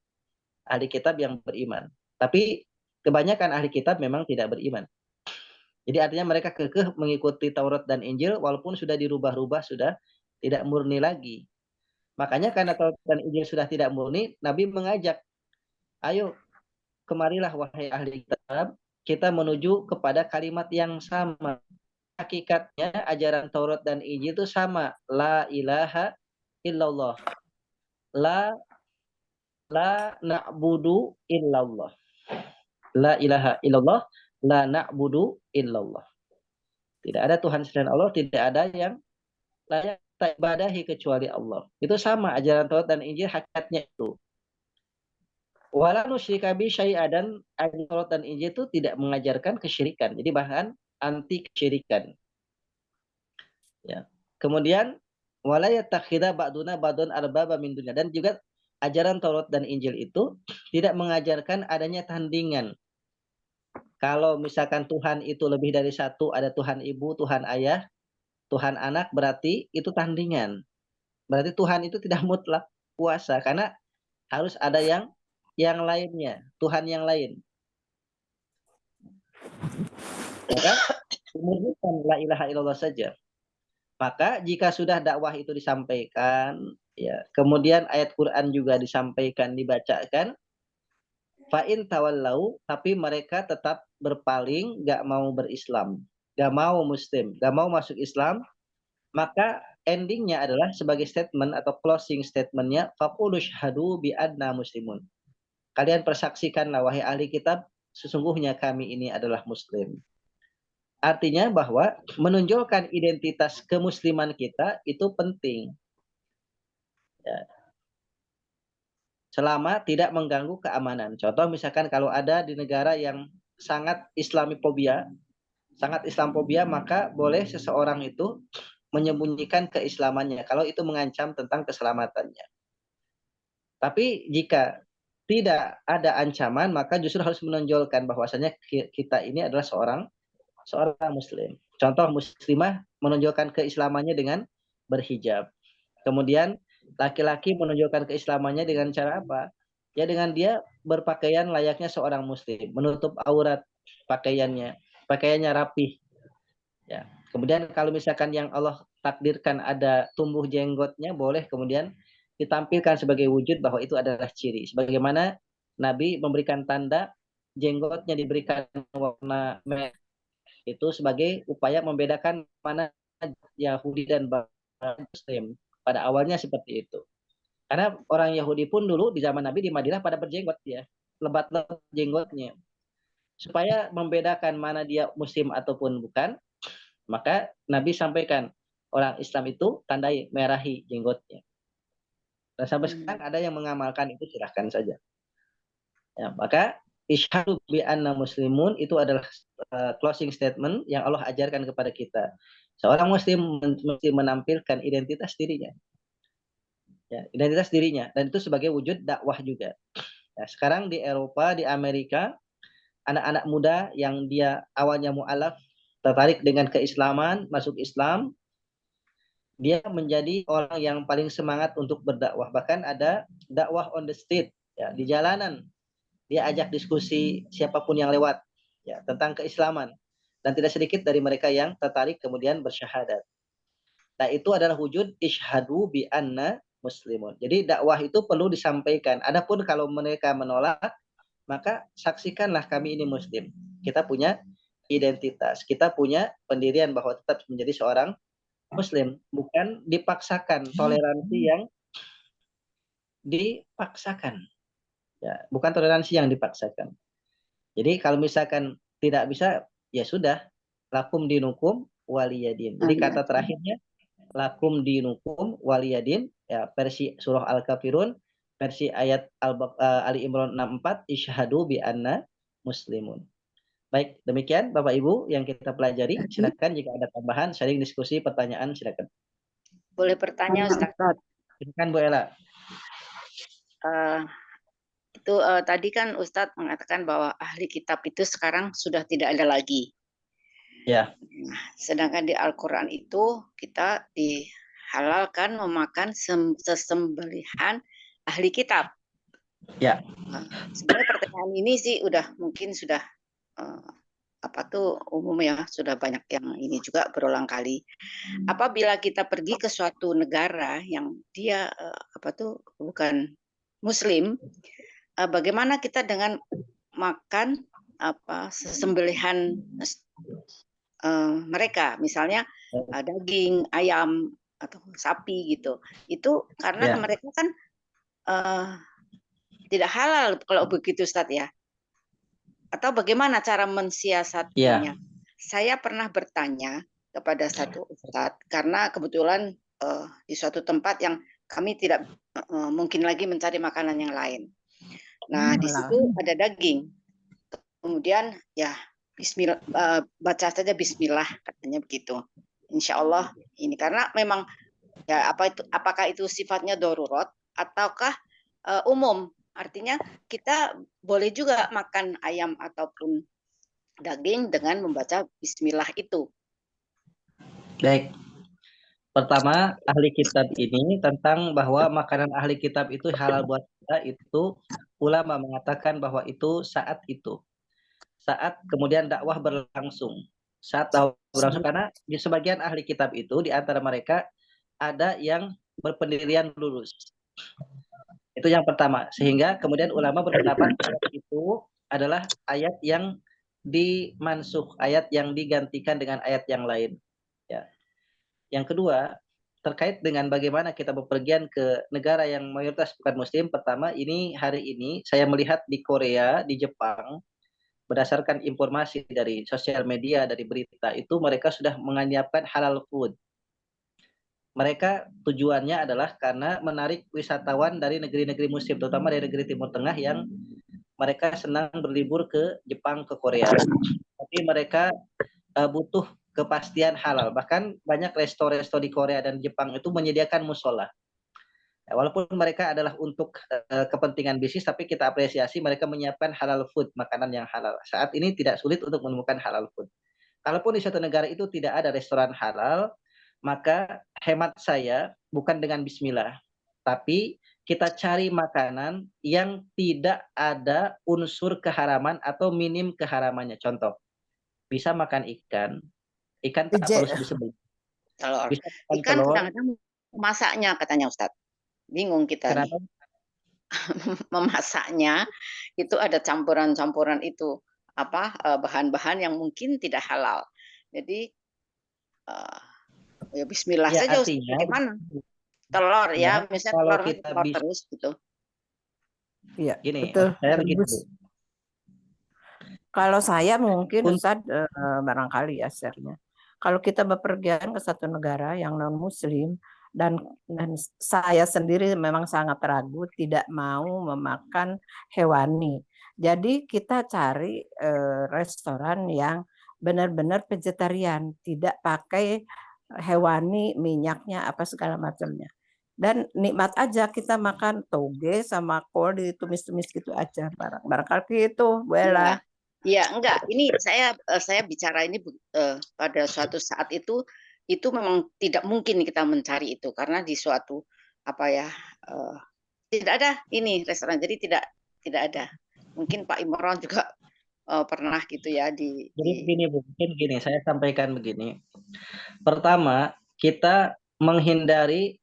Ahli kitab yang beriman. Tapi kebanyakan ahli kitab memang tidak beriman. Jadi artinya mereka kekeh mengikuti Taurat dan Injil walaupun sudah dirubah-rubah, sudah tidak murni lagi. Makanya karena Taurat dan Injil sudah tidak murni, Nabi mengajak, ayo kemarilah wahai ahli kitab, kita menuju kepada kalimat yang sama. Hakikatnya ajaran Taurat dan Injil itu sama. La ilaha illallah. La na'budu illallah. La ilaha illallah. La na'budu illallah. Tidak ada Tuhan selain Allah, tidak ada yang layak kita ibadahi kecuali Allah. Itu sama ajaran Taurat dan Injil hakikatnya itu. Wala nusyrika bi syai'a, dan ajaran Taurat dan Injil itu tidak mengajarkan kesyirikan. Jadi bahkan anti kesyirikan. Ya. Kemudian wala yattakhidha ba'duna ba'dun arbaba min dunya, dan juga ajaran Taurat dan Injil itu tidak mengajarkan adanya tandingan. Kalau misalkan Tuhan itu lebih dari satu, ada Tuhan ibu, Tuhan ayah, Tuhan anak, berarti itu tandingan. Berarti Tuhan itu tidak mutlak kuasa, karena harus ada yang lainnya, Tuhan yang lain. Maka murnikan la ilaha illallah saja. Maka jika sudah dakwah itu disampaikan, ya, kemudian ayat Quran juga disampaikan, dibacakan, fa'in tawallau, tapi mereka tetap berpaling, gak mau berislam, gak mau muslim, gak mau masuk Islam, maka endingnya adalah sebagai statement atau closing statementnya, faqulu syhadu bi adna muslimun. Kalian persaksikanlah wahai ahli kitab, sesungguhnya kami ini adalah muslim. Artinya bahwa menonjolkan identitas kemusliman kita itu penting. Ya. Selama tidak mengganggu keamanan. Contoh misalkan kalau ada di negara yang sangat Islamifobia, maka boleh seseorang itu menyembunyikan keislamannya kalau itu mengancam tentang keselamatannya. Tapi jika tidak ada ancaman, maka justru harus menonjolkan bahwasanya kita ini adalah seorang muslim. Contoh muslimah menunjukkan keislamannya dengan berhijab. Kemudian laki-laki menunjukkan keislamannya dengan cara apa? Ya dengan dia berpakaian layaknya seorang muslim, menutup aurat pakaiannya rapih. Ya. Kemudian kalau misalkan yang Allah takdirkan ada tumbuh jenggotnya, boleh kemudian ditampilkan sebagai wujud bahwa itu adalah ciri. Sebagaimana Nabi memberikan tanda jenggotnya diberikan warna merah, itu sebagai upaya membedakan mana Yahudi dan Muslim. Pada awalnya seperti itu. Karena orang Yahudi pun dulu di zaman Nabi di Madinah pada berjenggot ya, lebat-lebat jenggotnya. Supaya membedakan mana dia Muslim ataupun bukan, maka Nabi sampaikan orang Islam itu tandai merahi jenggotnya. Dan sampai sekarang ada yang mengamalkan itu, silahkan saja. Ya, maka isyhadu bi anna muslimun itu adalah closing statement yang Allah ajarkan kepada kita. Seorang muslim mesti menampilkan identitas dirinya. Ya, identitas dirinya, dan itu sebagai wujud dakwah juga. Ya, sekarang di Eropa, di Amerika, anak-anak muda yang dia awalnya mu'alaf, tertarik dengan keislaman, masuk Islam, dia menjadi orang yang paling semangat untuk berdakwah. Bahkan ada dakwah on the street, ya, di jalanan. Dia ajak diskusi siapapun yang lewat, ya, tentang keislaman. Dan tidak sedikit dari mereka yang tertarik kemudian bersyahadat. Nah, itu adalah wujud isyhadu bi anna muslimun. Jadi dakwah itu perlu disampaikan. Adapun kalau mereka menolak, maka saksikanlah kami ini muslim. Kita punya identitas, kita punya pendirian bahwa tetap menjadi seorang muslim, bukan dipaksakan, toleransi yang dipaksakan. Ya, bukan toleransi yang dipaksakan. Jadi kalau misalkan tidak bisa, ya sudah, lakum dinukum waliyadin. Jadi kata terakhirnya lakum dinukum waliyadin, ya, versi surah Al-Kafirun, versi ayat Ali Imran 64, isyhadu bi anna muslimun. Baik, demikian Bapak Ibu yang kita pelajari. Silakan jika ada tambahan, sharing, diskusi, pertanyaan, silakan. Boleh bertanya, Ustaz? Silakan Bu Ella. itu tadi kan Ustadz mengatakan bahwa ahli kitab itu sekarang sudah tidak ada lagi. Ya. Nah, sedangkan di Al-Quran itu kita dihalalkan memakan sesembelihan ahli kitab. Ya. Nah, sebenarnya pertanyaan ini sih mungkin sudah umum ya, sudah banyak yang ini juga berulang kali. Apabila kita pergi ke suatu negara yang dia bukan Muslim, bagaimana kita dengan makan sesembelihan mereka, misalnya daging ayam atau sapi gitu. Itu karena mereka kan tidak halal kalau begitu Ustadz ya. Atau bagaimana cara mensiasatinya? Saya pernah bertanya kepada satu ustadz karena kebetulan di suatu tempat yang kami tidak mungkin lagi mencari makanan yang lain. Nah, di situ ada daging. Kemudian ya Bismillah, baca saja Bismillah katanya begitu. Insya Allah ini karena memang ya apakah itu sifatnya darurat ataukah umum? Artinya kita boleh juga makan ayam ataupun daging dengan membaca Bismillah itu. Baik. Pertama, ahli kitab ini tentang bahwa makanan ahli kitab itu halal buat kita, itu ulama mengatakan bahwa itu saat kemudian dakwah berlangsung. Saat dakwah berlangsung, karena di sebagian ahli kitab itu di antara mereka ada yang berpendirian lulus. Itu yang pertama. Sehingga kemudian ulama berpendapat itu adalah ayat yang dimansuh, ayat yang digantikan dengan ayat yang lain. Ya. Yang kedua, terkait dengan bagaimana kita bepergian ke negara yang mayoritas bukan Muslim. Pertama, hari ini saya melihat di Korea, di Jepang, berdasarkan informasi dari sosial media, dari berita itu mereka sudah menyiapkan halal food. Mereka tujuannya adalah karena menarik wisatawan dari negeri-negeri Muslim, terutama dari negeri Timur Tengah yang mereka senang berlibur ke Jepang, ke Korea. Tapi mereka butuh kepastian halal. Bahkan banyak resto-resto di Korea dan Jepang itu menyediakan musola. Walaupun mereka adalah untuk kepentingan bisnis, tapi kita apresiasi mereka menyiapkan halal food, makanan yang halal. Saat ini tidak sulit untuk menemukan halal food. Kalaupun di suatu negara itu tidak ada restoran halal, maka hemat saya bukan dengan bismillah, tapi kita cari makanan yang tidak ada unsur keharaman atau minim keharamannya. Contoh, bisa makan ikan tak perlu disembelih. Ikan kadang-kadang masaknya katanya Ustadz. Bingung kita nih. Memasaknya itu ada campuran-campuran itu bahan-bahan yang mungkin tidak halal. Jadi ya Bismillah ya, saja artinya, bagaimana? Telur ya, misalnya kalau telur kita terus gitu. Iya, gini, betul. saya begitu. Kalau saya mungkin Ustadz barangkali ya share-nya. Kalau kita bepergian ke satu negara yang non Muslim dan saya sendiri memang sangat ragu tidak mau memakan hewani. Jadi kita cari restoran yang benar-benar vegetarian, tidak pakai hewani, minyaknya apa segala macamnya. Dan nikmat aja kita makan toge sama kol ditumis-tumis gitu aja barangkali itu Bella. Iya, enggak. Ini saya bicara ini pada suatu saat itu memang tidak mungkin kita mencari itu karena di suatu tidak ada ini restoran, jadi tidak ada. Mungkin Pak Imron juga pernah gitu ya Jadi begini, saya sampaikan begini. Pertama, kita menghindari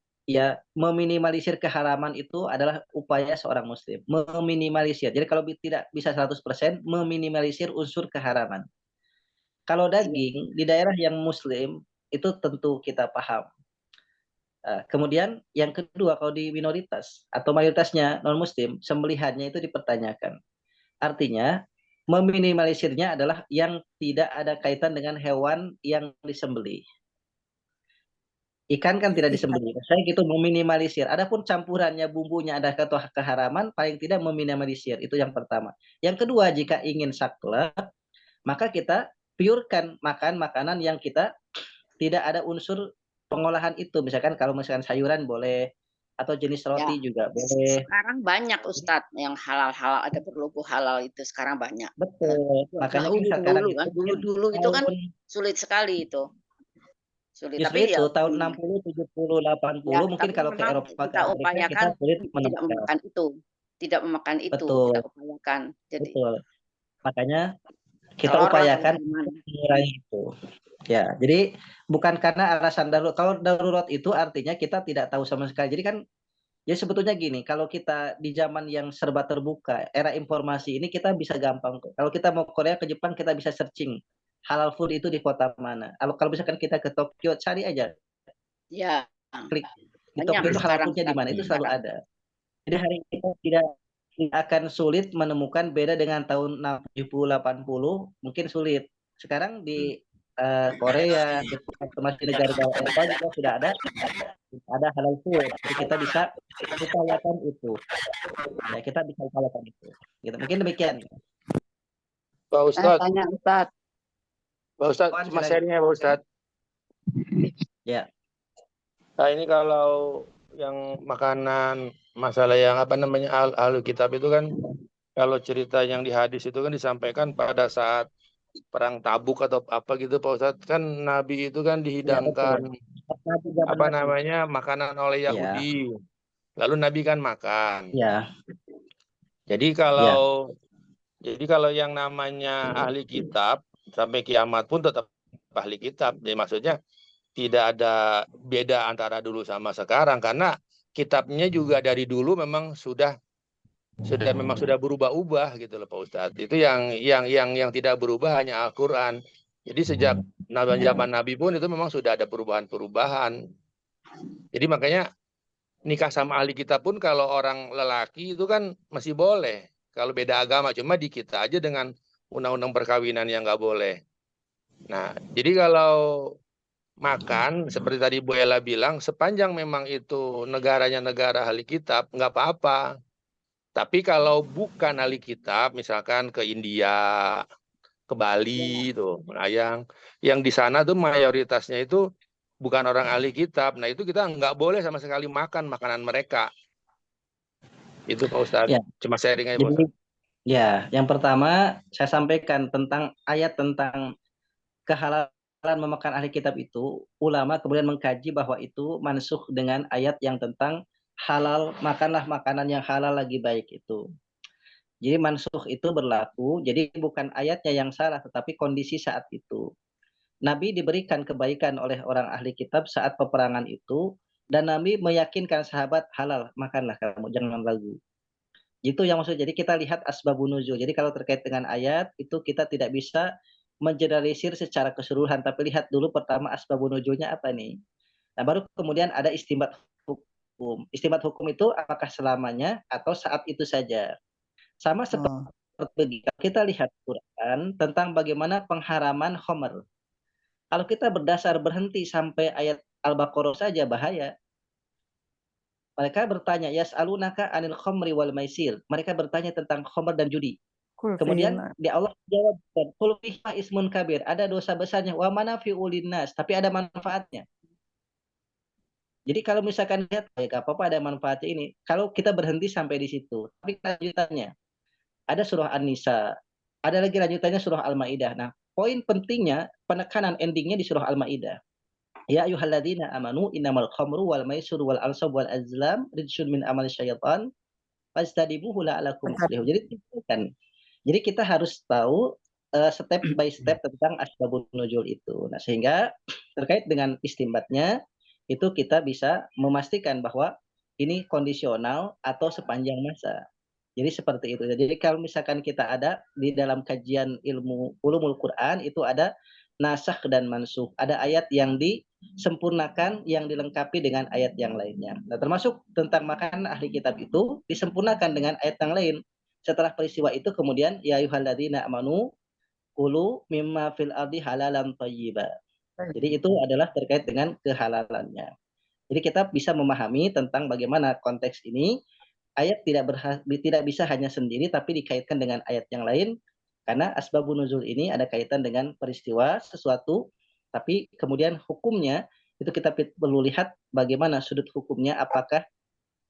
meminimalisir keharaman itu adalah upaya seorang muslim. Meminimalisir. Jadi kalau tidak bisa 100%, meminimalisir unsur keharaman. Kalau daging di daerah yang muslim itu tentu kita paham. Kemudian yang kedua, kalau di minoritas atau mayoritasnya non muslim, sembelihannya itu dipertanyakan. Artinya meminimalisirnya adalah yang tidak ada kaitan dengan hewan yang disembelih. Ikan kan tidak disembelih. Saya gitu meminimalisir. Adapun campurannya, bumbunya ada keharaman, paling tidak meminimalisir. Itu yang pertama. Yang kedua, jika ingin saklek, maka kita purekan makan makanan yang kita tidak ada unsur pengolahan itu. Misalkan kalau sayuran boleh, atau jenis Ya, roti juga boleh. sekarang banyak Ustadz yang halal-halal, ada berlogo halal itu sekarang banyak. Betul. Makanya kan sekarang Dulu itu kan, mungkin dulu itu kan tahun sulit sekali itu. Sulit. justru Tapi itu ya, tahun 60, 70, 80 mungkin tapi kalau ke memang Eropa, ke kita Amerika kita upayakan sulit tidak menemukan. memakan itu, tidak memakan itu, Betul, kita upayakan. Jadi betul. Makanya kita telur lah upayakan kalau gimana. mengurangi itu. Ya, jadi bukan karena alasan darurat. Kalau darurat itu artinya kita tidak tahu sama sekali. Jadi kan ya sebetulnya gini, kalau kita di zaman yang serba terbuka, era informasi ini kita bisa gampang kok. Kalau kita mau Korea ke Jepang kita bisa searching halal food itu di kota mana. Kalau misalkan kita ke Tokyo cari aja, Ya, klik di banyak Tokyo itu halal sekarang. foodnya di mana, itu selalu Sekarang. ada. Jadi hari ini kita tidak akan sulit menemukan beda dengan tahun 70, 80, mungkin sulit. Sekarang di Korea, Jepang, termasuk negara-negara Eropa juga sudah ada halal food. Jadi kita bisa upayakan itu. Ya, kita bisa upayakan itu. Gitu. Mungkin demikian. Pak Ustadz, Tanya Ustadz. Pak Ustadz, cuma sharingnya Pak Ustadz. Ya. Nah ini kalau yang makanan, masalah yang apa namanya ahlu kitab itu kan, kalau cerita yang di hadis itu kan disampaikan pada saat perang Tabuk atau apa gitu Pak Ustadz, kan Nabi itu kan dihidangkan apa namanya makanan oleh Yahudi, lalu Nabi kan makan. Ya. Jadi kalau yang namanya ahli kitab sampai kiamat pun tetap ahli kitab. Jadi maksudnya tidak ada beda antara dulu sama sekarang, karena kitabnya juga dari dulu memang sudah berubah-ubah gitu loh Pak Ustadz. Itu yang tidak berubah hanya Al-Qur'an. Jadi sejak zaman Nabi pun itu memang sudah ada perubahan-perubahan. Jadi makanya nikah sama ahli kitab pun kalau orang lelaki itu kan masih boleh. Kalau beda agama, cuma di kita aja dengan undang-undang perkawinan yang nggak boleh. Nah, jadi kalau makan, seperti tadi Bu Ella bilang, sepanjang memang itu negaranya negara ahli kitab, nggak apa-apa. Tapi kalau bukan ahli kitab, misalkan ke India, ke Bali, tuh, yang di sana tuh mayoritasnya itu bukan orang ahli kitab. Nah itu kita nggak boleh sama sekali makan makanan mereka. Itu Pak Ustadz. Ya. Cuma sharing aja Pak Ustadz. Ya, yang pertama saya sampaikan tentang ayat tentang kehalalan memakan ahli kitab itu, ulama kemudian mengkaji bahwa itu mansukh dengan ayat yang tentang halal, makanlah makanan yang halal lagi baik itu. Jadi mansukh itu berlaku, jadi bukan ayatnya yang salah, tetapi kondisi saat itu. Nabi diberikan kebaikan oleh orang ahli kitab saat peperangan itu, dan Nabi meyakinkan sahabat halal, makanlah kamu, jangan ragu. Itu yang maksud. Jadi kita lihat asbabun nuzul. Jadi kalau terkait dengan ayat itu kita tidak bisa mengeneralisir secara keseluruhan, tapi lihat dulu pertama asbabun nuzulnya apa nih. Nah, baru kemudian ada istinbat hukum. Istinbat hukum itu apakah selamanya atau saat itu saja. Sama seperti kita lihat Quran tentang bagaimana pengharaman khamr. Kalau kita berdasar berhenti sampai ayat Al-Baqarah saja bahaya. Mereka bertanya, yas'alunaka 'anil khamri wal maisir. Mereka bertanya tentang khamr dan judi. Kemudian di Allah jawab, qul fiha ismun kabir. Ada dosa besarnya, wa manafi'u linnas, tapi ada manfaatnya. Jadi kalau misalkan lihat, ya enggak apa-apa ada manfaatnya ini. Kalau kita berhenti sampai di situ. Tapi lanjutannya ada surah An-Nisa, ada lagi lanjutannya surah Al-Maidah. Nah, poin pentingnya penekanan endingnya di surah Al-Maidah. Ya ayyuhalladzina amanu innamal khamru wal maisir wal ansab wal azlam rijsun min amali syaitan fastadibuhu la'alakum tuflihun. Jadi kita harus tahu step by step tentang asbabun nuzul itu. Nah, sehingga terkait dengan istinbatnya itu kita bisa memastikan bahwa ini kondisional atau sepanjang masa. Jadi seperti itu. Jadi kalau misalkan kita ada di dalam kajian ilmu ulumul Quran itu ada nasakh dan mansukh. Ada ayat yang disempurnakan, yang dilengkapi dengan ayat yang lainnya. Nah, termasuk tentang makanan ahli kitab itu disempurnakan dengan ayat yang lain. Setelah peristiwa itu kemudian ya ayyuhalladzina amanu kulu mimma fil ardi halalan thayyiba. Jadi itu adalah terkait dengan kehalalannya. Jadi kita bisa memahami tentang bagaimana konteks ini. Ayat tidak bisa hanya sendiri tapi dikaitkan dengan ayat yang lain. Karena asbabun nuzul ini ada kaitan dengan peristiwa sesuatu, tapi kemudian hukumnya itu kita perlu lihat bagaimana sudut hukumnya, apakah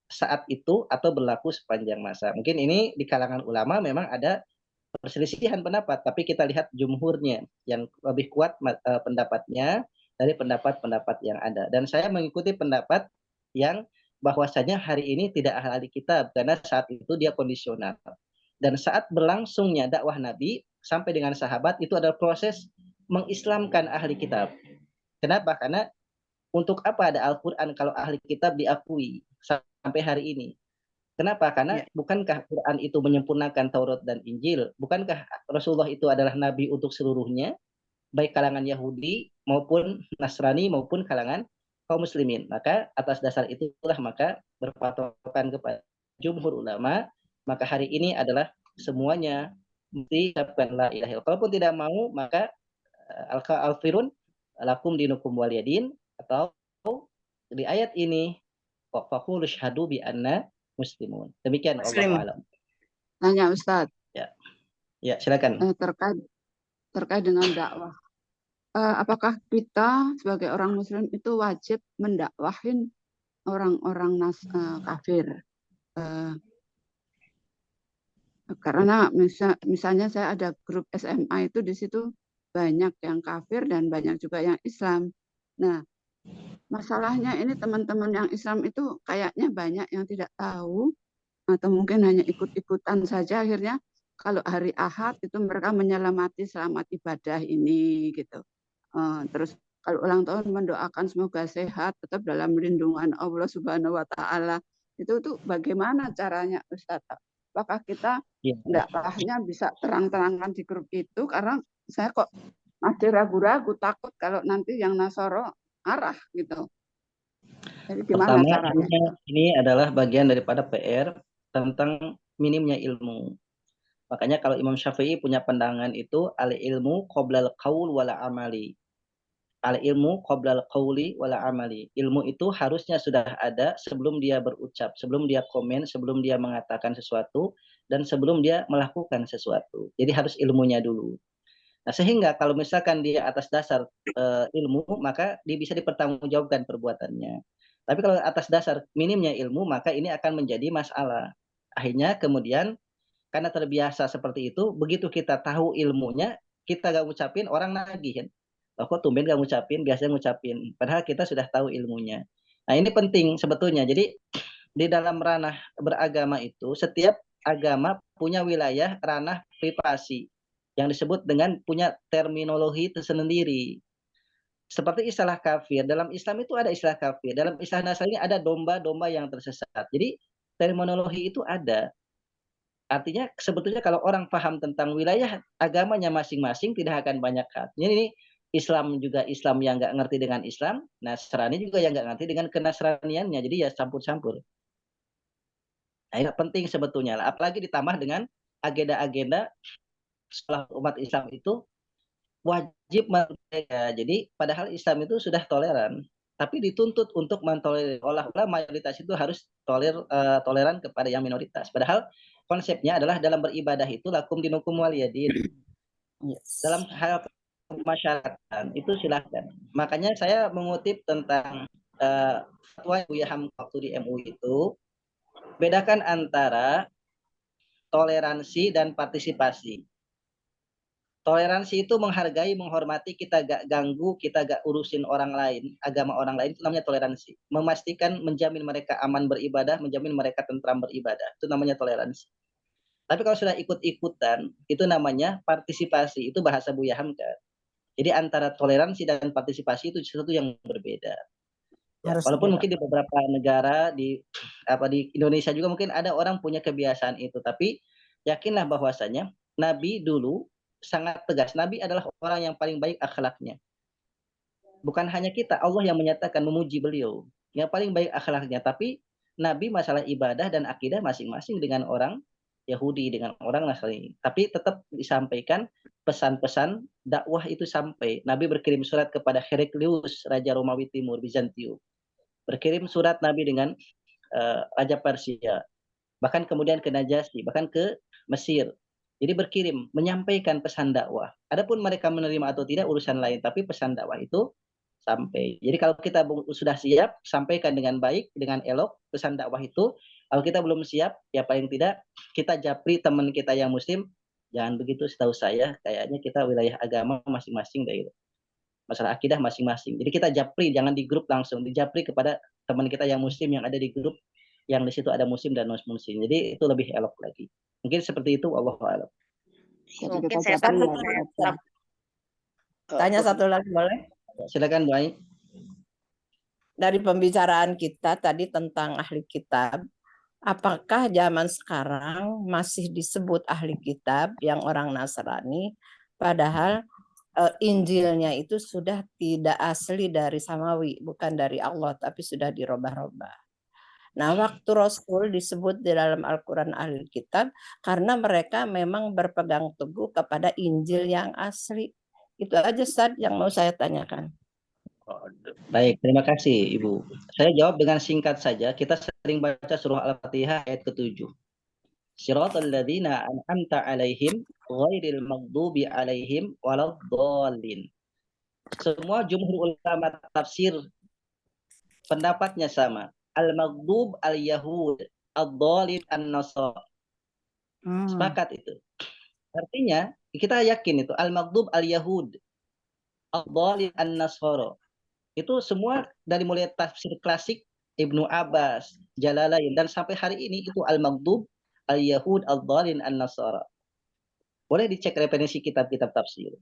saat itu atau berlaku sepanjang masa. Mungkin ini di kalangan ulama memang ada perselisihan pendapat, tapi kita lihat jumhurnya yang lebih kuat pendapatnya dari pendapat-pendapat yang ada. Dan saya mengikuti pendapat yang bahwasanya hari ini tidak ahli kitab karena saat itu dia kondisional. Dan saat berlangsungnya dakwah Nabi sampai dengan sahabat itu adalah proses mengislamkan ahli kitab. Kenapa? Karena untuk apa ada Al-Quran kalau ahli kitab diakui sampai hari ini? Kenapa? Karena bukankah Quran itu menyempurnakan Taurat dan Injil? Bukankah Rasulullah itu adalah nabi untuk seluruhnya, baik kalangan Yahudi maupun Nasrani maupun kalangan kaum muslimin? Maka atas dasar itulah maka berpatokan kepada jumhur ulama, maka hari ini adalah semuanya mesti ucapkan la ilaha illallah. Kalaupun tidak mau, maka al-firun lakum dinukum waliyadin, atau di ayat ini faqulu syahadu bi anna muslimun. Demikian Allahu a'lam. Tanya Ustadz. Ya, silakan. Terkait dengan dakwah. Apakah kita sebagai orang muslim itu wajib mendakwahin orang-orang kafir? Karena misalnya saya ada grup SMA itu, di situ banyak yang kafir dan banyak juga yang Islam. Nah, masalahnya ini teman-teman yang Islam itu kayaknya banyak yang tidak tahu atau mungkin hanya ikut-ikutan saja, akhirnya kalau hari Ahad itu mereka menyelamati selamat ibadah ini gitu. Terus kalau ulang tahun mendoakan semoga sehat, tetap dalam lindungan Allah Subhanahu wa taala. Itu tuh bagaimana caranya Ustaz? Apakah kita dakwahnya bisa terang-terangan di grup itu, karena saya kok masih ragu-ragu, takut kalau nanti yang Nasoro arah gitu. Jadi gimana caranya? Ini adalah bagian daripada PR tentang minimnya ilmu. Makanya kalau Imam Syafi'i punya pandangan itu al-ilmu qoblal qaul wala amali. Al-ilmu qoblal qauli wala amali. Ilmu itu harusnya sudah ada sebelum dia berucap, sebelum dia komen, sebelum dia mengatakan sesuatu, dan sebelum dia melakukan sesuatu. Jadi harus ilmunya dulu. Nah, sehingga kalau misalkan dia atas dasar ilmu, maka dia bisa dipertanggungjawabkan perbuatannya. Tapi kalau atas dasar minimnya ilmu, maka ini akan menjadi masalah. Akhirnya kemudian karena terbiasa seperti itu, begitu kita tahu ilmunya, kita gak ngucapin, orang nagih kan. Kok tumben gak ngucapin, biasanya ngucapin. Padahal kita sudah tahu ilmunya. Nah, ini penting sebetulnya. Jadi di dalam ranah beragama itu, setiap agama punya wilayah ranah privasi yang disebut dengan punya terminologi tersendiri. Seperti istilah kafir, dalam Islam itu ada istilah kafir, dalam istilah Nasrani ada domba-domba yang tersesat. Jadi terminologi itu ada. Artinya sebetulnya kalau orang paham tentang wilayah agamanya masing-masing tidak akan banyak artinya. Ini Islam juga Islam yang nggak ngerti dengan Islam, Nasrani juga yang nggak ngerti dengan kenasraniannya. Jadi ya campur-campur. Nah, ini penting sebetulnya. Apalagi ditambah dengan agenda-agenda setelah umat Islam itu wajib merdeka. Jadi padahal Islam itu sudah toleran, tapi dituntut untuk mentolerir. Olah-olah mayoritas itu harus toleran kepada yang minoritas. Padahal konsepnya adalah dalam beribadah itu lakum dinukum waliyadin. Dalam hal masyarakat itu silahkan. Makanya saya mengutip tentang fatwa Buya Hamka waktu di MUI itu, bedakan antara toleransi dan partisipasi. Toleransi itu menghargai, menghormati, kita gak ganggu, kita gak urusin orang lain, agama orang lain, itu namanya toleransi. Memastikan, menjamin mereka aman beribadah, menjamin mereka tentram beribadah, itu namanya toleransi. Tapi kalau sudah ikut-ikutan, itu namanya partisipasi, itu bahasa Buya Hamka. Jadi antara toleransi dan partisipasi itu sesuatu yang berbeda. Ya, walaupun mungkin di beberapa negara di Indonesia juga mungkin ada orang punya kebiasaan itu, tapi yakinlah bahwasanya Nabi dulu sangat tegas. Nabi adalah orang yang paling baik akhlaknya. Bukan hanya kita, Allah yang menyatakan memuji beliau. Yang paling baik akhlaknya. Tapi Nabi masalah ibadah dan akidah masing-masing dengan orang Yahudi, dengan orang Nasrani. Tapi tetap disampaikan pesan-pesan dakwah itu sampai. Nabi berkirim surat kepada Heraklius, Raja Romawi Timur, Bizantium. Berkirim surat Nabi dengan Raja Persia. Bahkan kemudian ke Najasyi, bahkan ke Mesir. Jadi berkirim, menyampaikan pesan dakwah. Adapun mereka menerima atau tidak urusan lain, tapi pesan dakwah itu sampai. Jadi kalau kita sudah siap, sampaikan dengan baik, dengan elok pesan dakwah itu. Kalau kita belum siap, ya paling tidak kita japri teman kita yang muslim. Jangan begitu, setahu saya kayaknya kita wilayah agama masing-masing deh, gitu. Masalah akidah masing-masing. Jadi kita japri, jangan di grup langsung, dijapri kepada teman kita yang muslim yang ada di grup, yang di situ ada muslim dan non muslim. Jadi itu lebih elok lagi. Mungkin seperti itu, wallahu a'lam. Mungkin saya tanya satu lagi boleh? Silakan Bu Ai. Dari pembicaraan kita tadi tentang ahli kitab, apakah zaman sekarang masih disebut ahli kitab yang orang Nasrani, padahal Injilnya itu sudah tidak asli dari Samawi, bukan dari Allah, tapi sudah dirubah-rubah. Nah, waktu Rasul disebut di dalam Al-Quran ahli kitab karena mereka memang berpegang teguh kepada Injil yang asli. Itu aja, Ustaz, yang mau saya tanyakan. Baik, terima kasih Ibu. Saya jawab dengan singkat saja. Kita sering baca surah Al-Fatihah ayat ke-7. Shiratal ladzina an'amta 'alaihim ghairil maghdubi 'alaihim waladdallin. Semua jumhur ulama tafsir pendapatnya sama. Al-maghdub al-yahud, ad-dallin an-nasara. Sepakat itu. Artinya kita yakin itu al-maghdub al-yahud, ad-dallin an-nasara. Itu semua dari mulai tafsir klasik Ibnu Abbas, Jalalain, dan sampai hari ini itu al-maghdub al-yahud, ad-dallin an-nasara. Boleh dicek referensi kitab-kitab tafsir.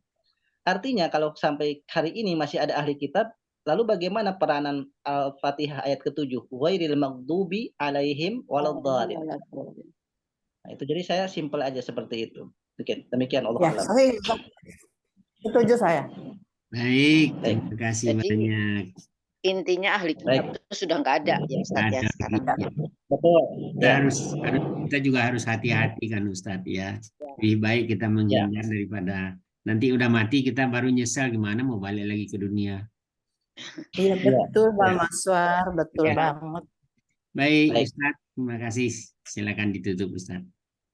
Artinya kalau sampai hari ini masih ada ahli kitab, lalu bagaimana peranan Al-Fatihah ayat ke-7? Ghairil maghdubi alaihim waladdallin. Nah, itu jadi saya simpel aja seperti itu. Demikian Allah a'lam. Ya, setuju saya. Baik, terima kasih banyak. Intinya ahli kitab itu sudah nggak ada ya Ustaz ya sekarang. Betul. Kita juga harus hati-hati kan Ustaz ya. Lebih baik kita menghindar daripada nanti udah mati kita baru nyesal gimana mau balik lagi ke dunia. Iya betul Bang Maswar, betul banget. Baik Ustaz, terima kasih. Silakan ditutup Ustaz.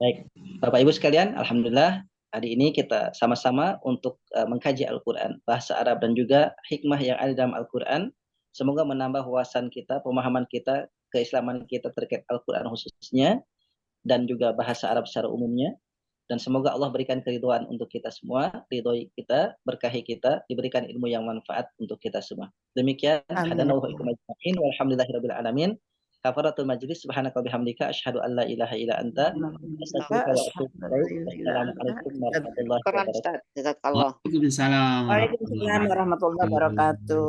Baik, Bapak Ibu sekalian, alhamdulillah hari ini kita sama-sama untuk mengkaji Al-Quran, bahasa Arab dan juga hikmah yang ada dalam Al-Quran. Semoga menambah wawasan kita, pemahaman kita, keislaman kita terkait Al-Quran khususnya, dan juga bahasa Arab secara umumnya. Dan semoga Allah berikan keridhaan untuk kita semua, ridhoi kita, berkahi kita, diberikan ilmu yang manfaat untuk kita semua. Demikian, hadanallahu ikum ajma'in, walhamdulillahirabbil alamin. Kafaratul majlis, subhanaka bihamdika, asyhadu an la ilaha illa anta, astaghfiruka wa atubu ilaik. Assalamualaikum warahmatullahi wabarakatuh. Jazakallah. Waalaikumsalam warahmatullahi wabarakatuh.